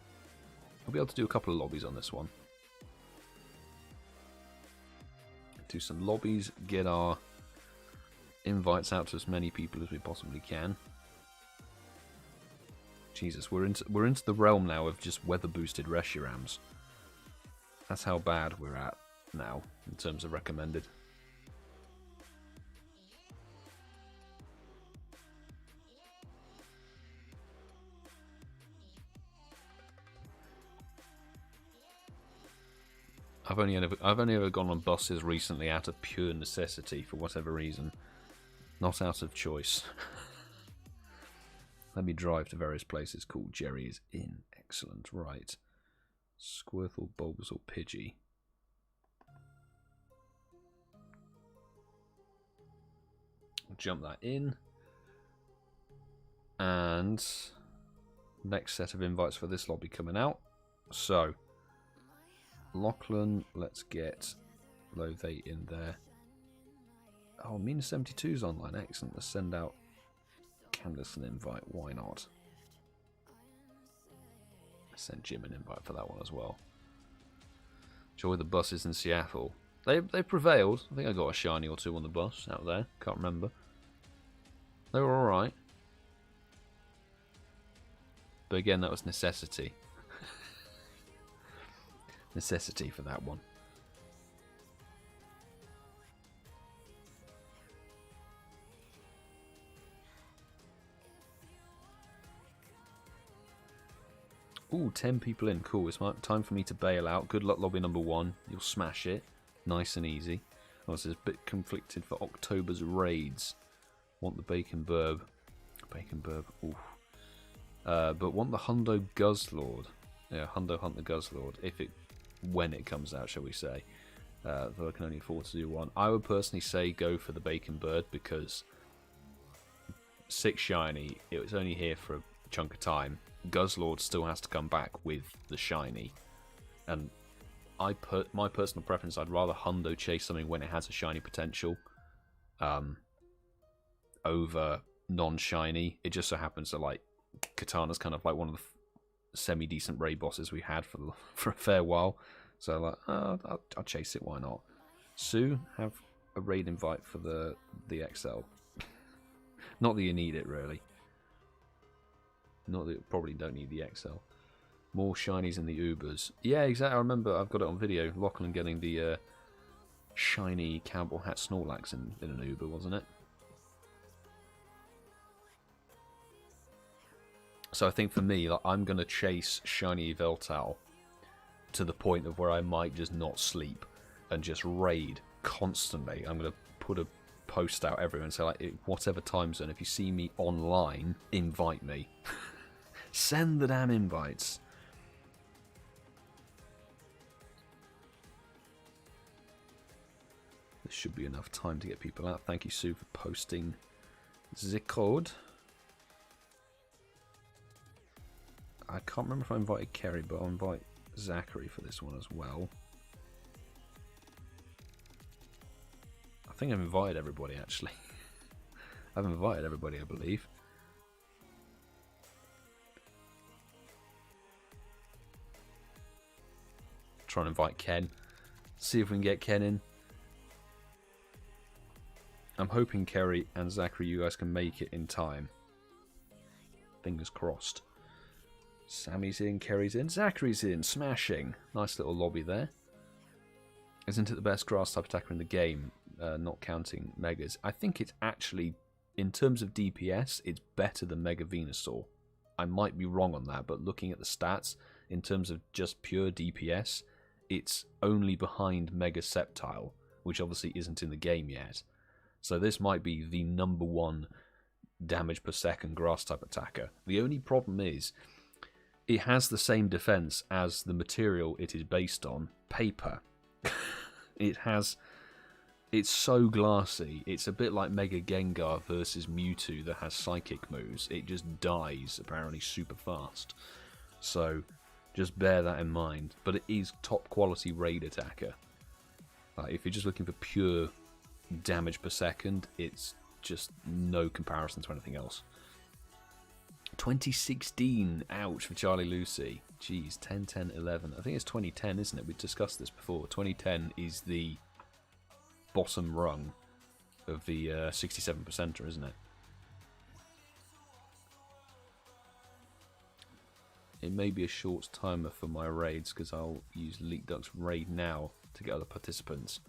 I'll be able to do a couple of lobbies on this one. Do some lobbies, get our invites out to as many people as we possibly can. Jesus, we're into the realm now of just weather boosted Reshirams. That's how bad we're at now in terms of recommended. I've only ever gone on buses recently out of pure necessity for whatever reason, not out of choice. Let me drive to various places. Cool. Jerry is in. Excellent. Right. Squirtle, Bulbasaur, Pidgey. Jump that in. And next set of invites for this lobby coming out. So, Lachlan, let's get Lothe in there. Oh, Mina72's online. Excellent. Let's send out Candace an invite. Why not? Send Jim an invite for that one as well. Enjoy the buses in Seattle. They prevailed. I think I got a shiny or 2 on the bus out there. Can't remember. They were alright. But again, that was necessity. Necessity for that one. Ooh, 10 people in. Cool. It's time for me to bail out. Good luck, lobby number 1. You'll smash it. Nice and easy. Oh, this is a bit conflicted for October's raids. Want the Bacon Burb. Bacon Burb, oof. But want the Hundo Guzzlord. Yeah, Hundo Hunt the Guzzlord. When it comes out, shall we say. Though I can only afford to do one. I would personally say go for the Bacon Bird because 6 shiny, it was only here for a chunk of time. Guzzlord still has to come back with the shiny. And my personal preference, I'd rather Hundo chase something when it has a shiny potential over non-shiny. It just so happens that like Kartana'S kind of like one of the semi-decent raid bosses we had for a fair while. So like, I'll chase it, why not? Sue, have a raid invite for the XL. Not that you need it, really. Not that you probably don't need the XL. More shinies in the Ubers. Yeah, exactly. I remember I've got it on video. Lachlan getting the shiny cowboy hat Snorlax in an Uber, wasn't it? So I think for me, like, I'm going to chase shiny Veltal to the point of where I might just not sleep and just raid constantly. I'm going to put a post out everywhere and say, like, whatever time zone, if you see me online, invite me. Send the damn invites. There should be enough time to get people out. Thank you, Sue, for posting the code. I can't remember if I invited Kerry, but I'll invite Zachary for this one as well. I think I've invited everybody, actually. I've invited everybody, I believe. Try and invite Ken. See if we can get Ken in. I'm hoping Kerry and Zachary, you guys can make it in time. Fingers crossed. Sammy's in, Kerry's in, Zachary's in, smashing. Nice little lobby there. Isn't it the best grass type attacker in the game, not counting Megas? I think it's actually, in terms of DPS, it's better than Mega Venusaur. I might be wrong on that, but looking at the stats, in terms of just pure DPS, it's only behind Mega Sceptile, which obviously isn't in the game yet. So this might be the #1 damage per second grass type attacker. The only problem is, it has the same defense as the material it is based on, paper. It's so glassy. It's a bit like Mega Gengar versus Mewtwo that has psychic moves. It just dies apparently super fast. So just bear that in mind. But it is top quality raid attacker. If you're just looking for pure damage per second, it's just no comparison to anything else. 2016, ouch for Charlie Lucy. Jeez, 10, 10, 11. I think it's 2010, isn't it? We discussed this before. 2010 is the bottom rung of the 67%er, isn't it? It may be a short timer for my raids because I'll use LeakDuck's raid now to get other participants.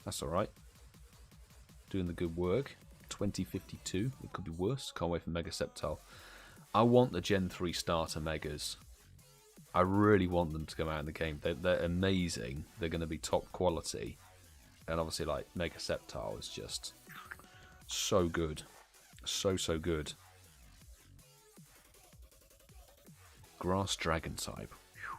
That's alright. Doing the good work. 2052. It could be worse. Can't wait for Mega Sceptile. I want the Gen 3 starter Megas. I really want them to come out in the game. They're amazing. They're going to be top quality. And obviously, like, Mega Sceptile is just so good. So good. Grass Dragon type. Whew.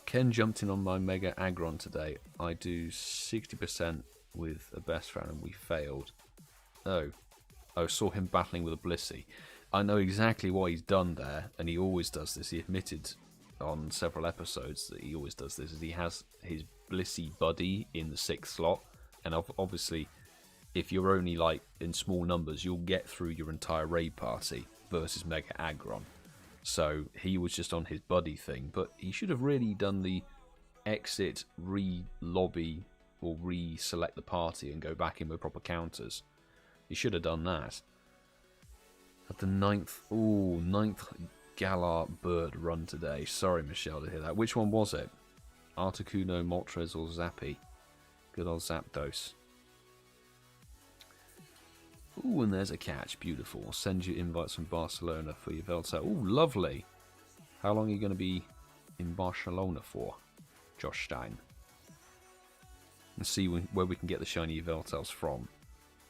Ken jumped in on my Mega Aggron today. I do 60% with a best friend and we failed. Oh, saw him battling with a Blissey. I know exactly what he's done there, and he always does this. He admitted on several episodes that he always does this. Is he has his Blissey buddy in the 6th slot, and obviously, if you're only like in small numbers, you'll get through your entire raid party versus Mega Aggron. So he was just on his buddy thing, but he should have really done the exit, re-lobby, or re-select the party and go back in with proper counters. He should have done that. At the 9th Galar Bird run today. Sorry, Michelle, to hear that. Which one was it? Articuno, Moltres, or Zappy? Good old Zapdos. Ooh, and there's a catch. Beautiful. I'll send you invites from Barcelona for your Velta. Ooh, lovely. How long are you going to be in Barcelona for, Josh Stein? and see where we can get the shiny Yveltals from.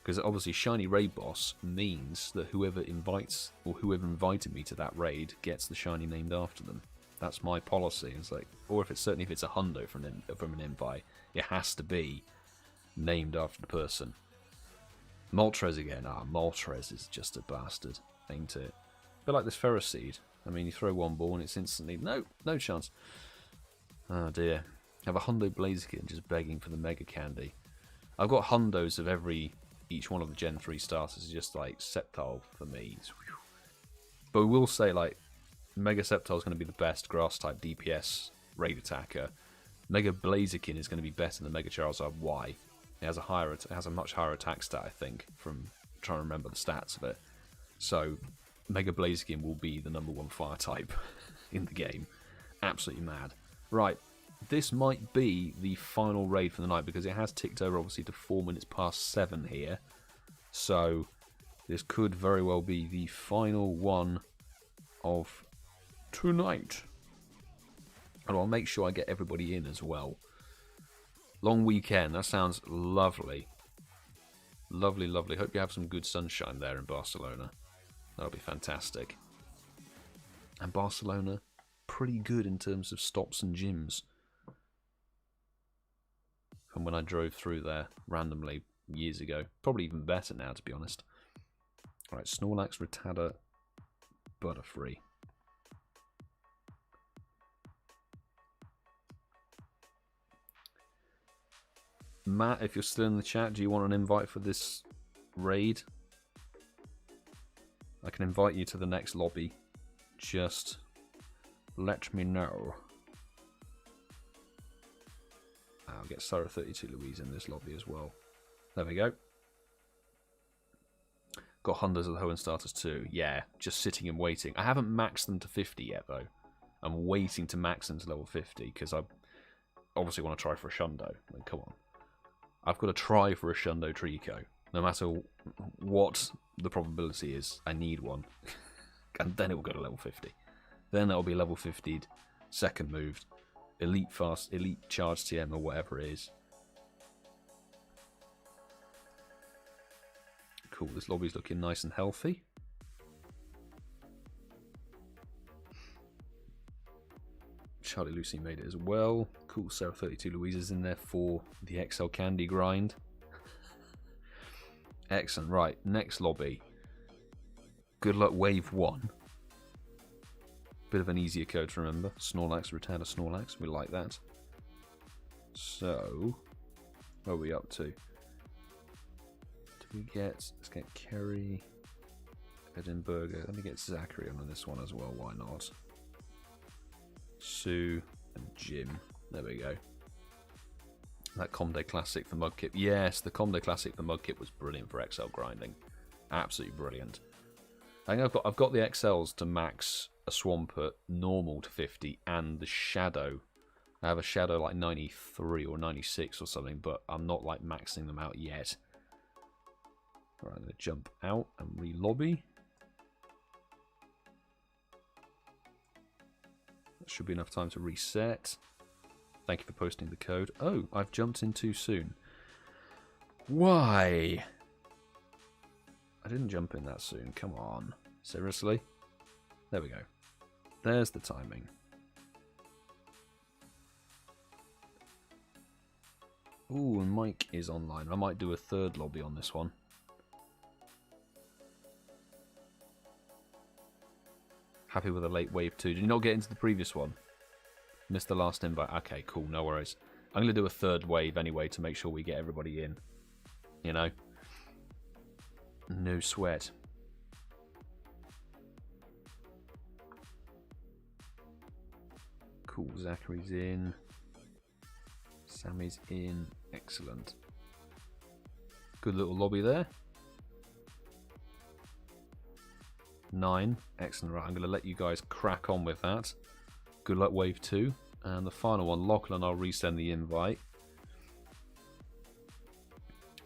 Because obviously shiny raid boss means that whoever invites, or whoever invited me to that raid, gets the shiny named after them. That's my policy. It's like, or if it's certainly if it's a hundo from an invite, it has to be named after the person. Moltres again. Moltres is just a bastard, ain't it? But like this Ferrous Seed. I mean, you throw one ball and it's instantly no chance. Oh dear. Have a Hundo Blaziken just begging for the Mega Candy. I've got Hundos of each one of the Gen 3 starters is just like Sceptile for me. But we will say like Mega Sceptile is going to be the best grass type DPS raid attacker. Mega Blaziken is going to be better than Mega Charizard Y. It has a much higher attack stat, I think, from trying to remember the stats of it. So Mega Blaziken will be the #1 fire type in the game. Absolutely mad. Right, this might be the final raid for the night because it has ticked over obviously to 4 minutes past 7 here. So this could very well be the final one of tonight. And I'll make sure I get everybody in as well. Long weekend, that sounds lovely. Lovely, lovely. Hope you have some good sunshine there in Barcelona. That'll be fantastic. And Barcelona, pretty good in terms of stops and gyms. From when I drove through there randomly years ago. Probably even better now, to be honest. Alright, Snorlax, Rattata, Butterfree. Matt, if you're still in the chat, do you want an invite for this raid? I can invite you to the next lobby. Just let me know. I'll get Sarah 32 Louise in this lobby as well. There we go. Got Hundos of the Hoenn starters too. Yeah, just sitting and waiting. I haven't maxed them to 50 yet though. I'm waiting to max them to level 50 because I obviously want to try for a Shundo. I mean, come on. I've got to try for a Shundo Trico. No matter what the probability is, I need one. And then it will go to level 50. Then that'll be level 50'd, second moved, elite charge TM or whatever it is. Cool, this lobby's looking nice and healthy. Charlie Lucy made it as well. Cool, Sarah 32 Louise is in there for the XL Candy grind. Excellent, right, next lobby. Good luck wave 1. Bit of an easier code to remember. Snorlax, Rattata, Snorlax, we like that. So, what are we up to? Let's get Kerry, Edinburgh. Let me get Zachary on this one as well, why not? Sue and Jim. There we go. That Comde Classic for Mudkip. Yes, the Comde Classic for Mudkip was brilliant for XL grinding. Absolutely brilliant. I think I've got the XLs to max a Swampert normal to 50 and the Shadow. I have a Shadow like 93 or 96 or something, but I'm not like maxing them out yet. Alright, I'm going to jump out and re-lobby. That should be enough time to reset. Thank you for posting the code. Oh, I've jumped in too soon. Why? I didn't jump in that soon. Come on. Seriously? There we go. There's the timing. Ooh, and Mike is online. I might do a third lobby on this one. Happy with a late wave 2. Did you not get into the previous one? Missed the last invite. Okay, cool. No worries. I'm going to do a third wave anyway to make sure we get everybody in. You know? No sweat. Cool. Zachary's in. Sammy's in. Excellent. Good little lobby there. 9. Excellent. Right, I'm going to let you guys crack on with that. Good luck, wave 2. And the final one, Lachlan, I'll resend the invite.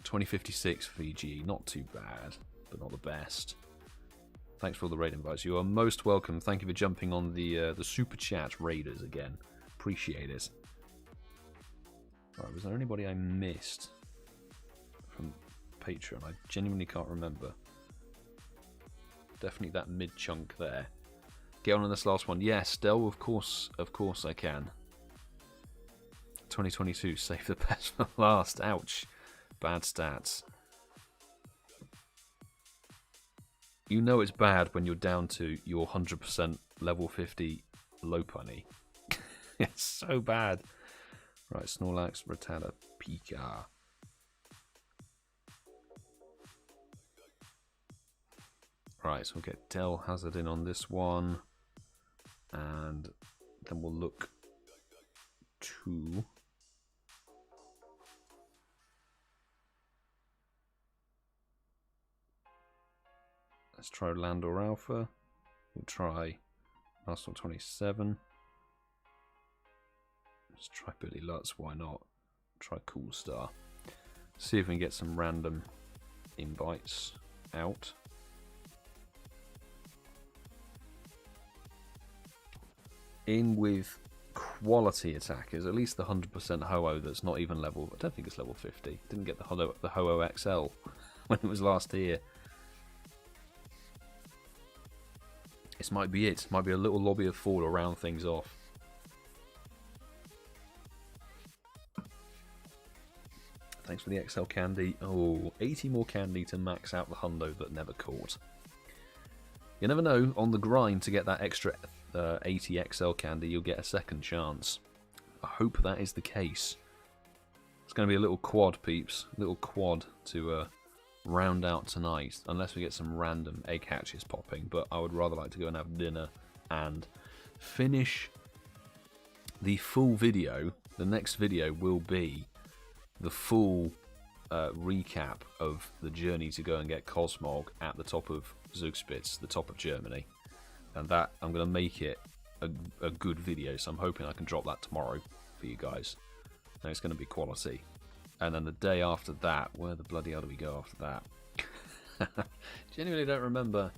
2056 VG. Not too bad, but not the best. Thanks for all the raid invites. You are most welcome. Thank you for jumping on the super chat raiders again. Appreciate it. Right, was there anybody I missed from Patreon? I genuinely can't remember. Definitely that mid-chunk there. Get on this last one. Yes, Dell, of course I can. 2022, save the best for last. Ouch. Bad stats. You know it's bad when you're down to your 100% level 50 low punny. It's so bad. Right, Snorlax, Rattata, Pika. Right, so we'll get DellHazard in on this one. And then we'll look to... Let's try Landor Alpha. We'll try Arsenal 27. Let's try Billy Lutz, why not? Try Cool Star. See if we can get some random invites out. In with quality attackers, at least the 100% Ho-Oh that's not even level, I don't think it's level 50. Didn't get the Ho-Oh XL when it was last here. This might be it. Might be a little lobby of 4 to round things off. Thanks for the XL candy. Oh, 80 more candy to max out the hundo that never caught. You never know, on the grind to get that extra 80 XL candy, you'll get a second chance. I hope that is the case. It's going to be a little quad, peeps. A little quad to round out tonight, unless we get some random egg hatches popping. But I would rather like to go and have dinner and finish the full video. The next video will be the full recap of the journey to go and get Cosmog at the top of Zugspitze, the top of Germany. And that, I'm going to make it a good video, so I'm hoping I can drop that tomorrow for you guys. And it's going to be quality. And then the day after that, where the bloody hell do we go after that? Genuinely don't remember.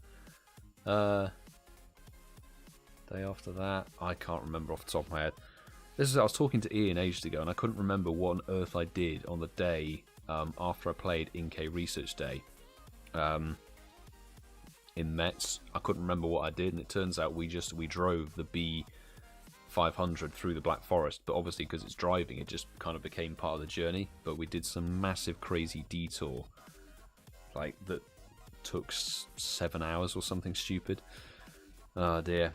Day after that, I can't remember off the top of my head. I was talking to Ian ages ago, and I couldn't remember what on earth I did on the day after I played InK Research Day in Metz. I couldn't remember what I did, and it turns out we drove the B500 through the Black Forest, but obviously because it's driving, it just kind of became part of the journey. But we did some massive, crazy detour, like that took 7 hours or something stupid. Oh dear.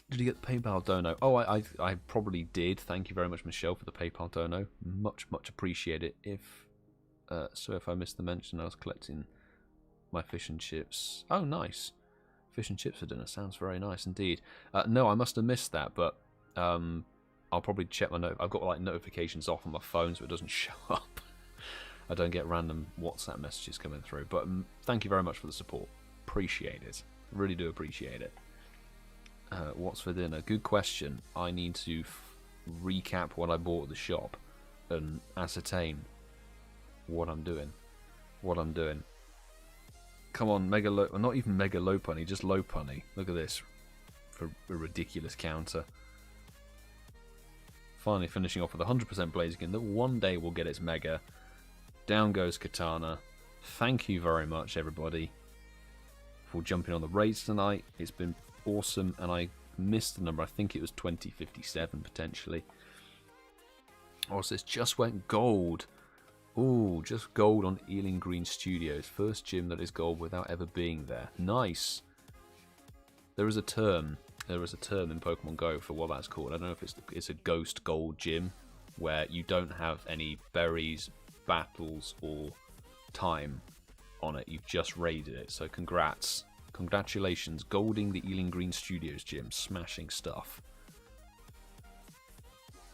Did you get the PayPal dono? Oh, I probably did. Thank you very much, Michelle, for the PayPal dono. Much appreciate it. If I missed the mention, I was collecting my fish and chips. Oh, nice. Fish and chips for dinner. Sounds very nice indeed. No, I must have missed that, but I'll probably check my I've got like notifications off on my phone so it doesn't show up. I don't get random WhatsApp messages coming through. But thank you very much for the support. Appreciate it. Really do appreciate it. What's for dinner? Good question. I need to recap what I bought at the shop and ascertain what I'm doing. Come on, mega low, not even mega low punny, just low punny. Look at this for a ridiculous counter. Finally finishing off with 100% Blaziken that one day will get its mega. Down goes Kartana. Thank you very much, everybody, for jumping on the raids tonight. It's been awesome, and I missed the number. I think it was 2057 potentially. Oh, so it's just went gold. Ooh, just gold on Ealing Green Studios. First gym that is gold without ever being there. Nice. There is a term. There is a term in Pokemon Go for what that's called. I don't know if it's a ghost gold gym where you don't have any berries, battles, or time on it. You've just raided it. So congrats. Congratulations, golding the Ealing Green Studios gym. Smashing stuff.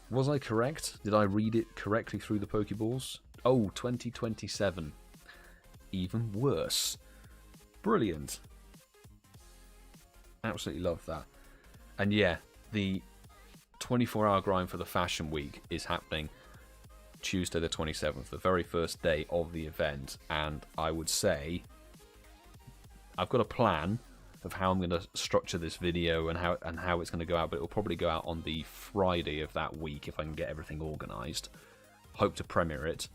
Was I correct? Did I read it correctly through the Pokeballs? Oh, 2027. Even worse. Brilliant. Absolutely love that. And yeah, the 24-hour grind for the Fashion Week is happening Tuesday the 27th, the very first day of the event. And I would say I've got a plan of how I'm going to structure this video and how it's going to go out, but it will probably go out on the Friday of that week if I can get everything organised. Hope to premiere it.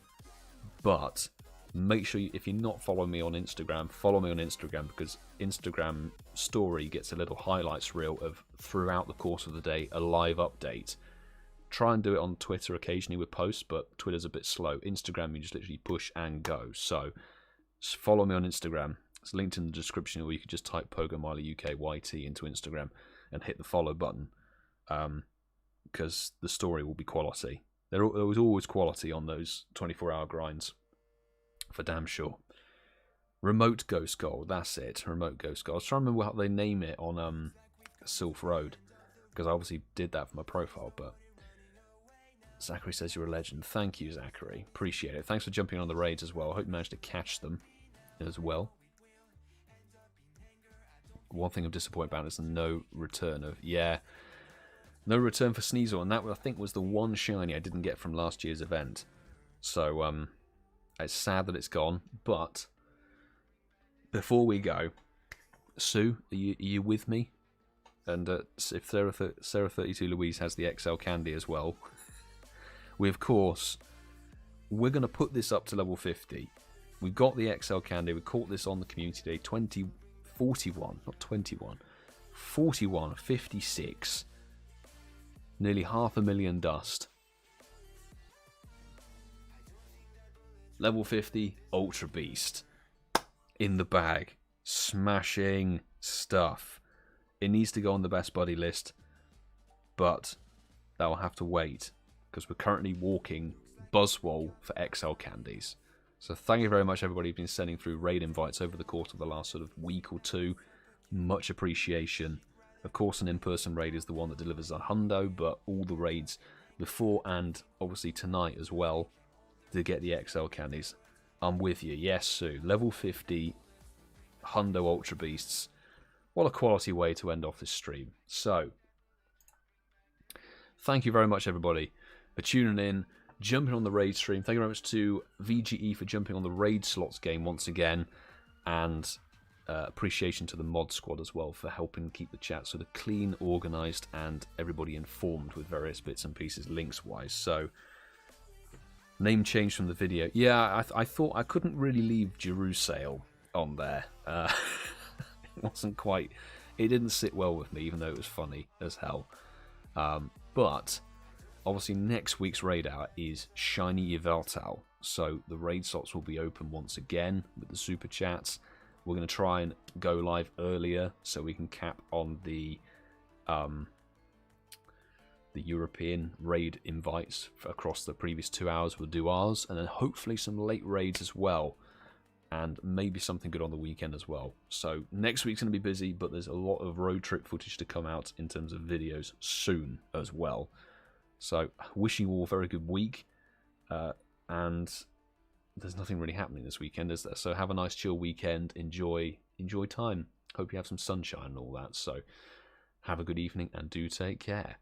But make sure, if you're not following me on Instagram, follow me on Instagram, because Instagram story gets a little highlights reel of, throughout the course of the day, a live update. Try and do it on Twitter occasionally with posts, but Twitter's a bit slow. Instagram, you just literally push and go. So follow me on Instagram. It's linked in the description, or you could just type PokemonUKYT into Instagram and hit the follow button, because the story will be quality. There was always quality on those 24-hour grinds, for damn sure. Remote Ghost Gold, that's it. Remote Ghost Gold. I was trying to remember how they name it on Sylph Road, because I obviously did that for my profile. But Zachary says you're a legend. Thank you, Zachary. Appreciate it. Thanks for jumping on the raids as well. I hope you managed to catch them as well. One thing I'm disappointed about is no return of... Yeah, no return for Sneasel, and that, I think, was the one shiny I didn't get from last year's event. So, it's sad that it's gone, but before we go, Sue, are you with me? And if Sarah32 Louise has the XL candy as well, we're going to put this up to level 50. We've got the XL candy, we caught this on the community day, 41, not 21, 41, 56. Nearly 500,000 dust. Level 50 Ultra Beast in the bag. Smashing stuff. It needs to go on the best buddy list, but that will have to wait, because we're currently walking Buzzwole for XL candies. So thank you very much, everybody who's been sending through raid invites over the course of the last sort of week or two. Much appreciation. Of course, an in-person raid is the one that delivers a hundo, but all the raids before and obviously tonight as well to get the XL candies. I'm with you. Yes, Sue. Level 50 hundo Ultra Beasts. What a quality way to end off this stream. So, thank you very much, everybody, for tuning in, jumping on the raid stream. Thank you very much to VGE for jumping on the raid slots game once again, and appreciation to the mod squad as well for helping keep the chat sort of clean, organised, and everybody informed with various bits and pieces links wise. So, name change from the video. Yeah, I thought I couldn't really leave Jerusalem on there. It wasn't quite... It didn't sit well with me, even though it was funny as hell. But obviously next week's raid hour is Shiny Yveltal. So the raid slots will be open once again with the super chats. We're going to try and go live earlier so we can cap on the European raid invites across the previous 2 hours. We'll do ours, and then hopefully some late raids as well, and maybe something good on the weekend as well. So next week's going to be busy, but there's a lot of road trip footage to come out in terms of videos soon as well. So wishing you all a very good week, and there's nothing really happening this weekend, is there? So have a nice chill weekend, enjoy time. Hope you have some sunshine and all that. So have a good evening and do take care.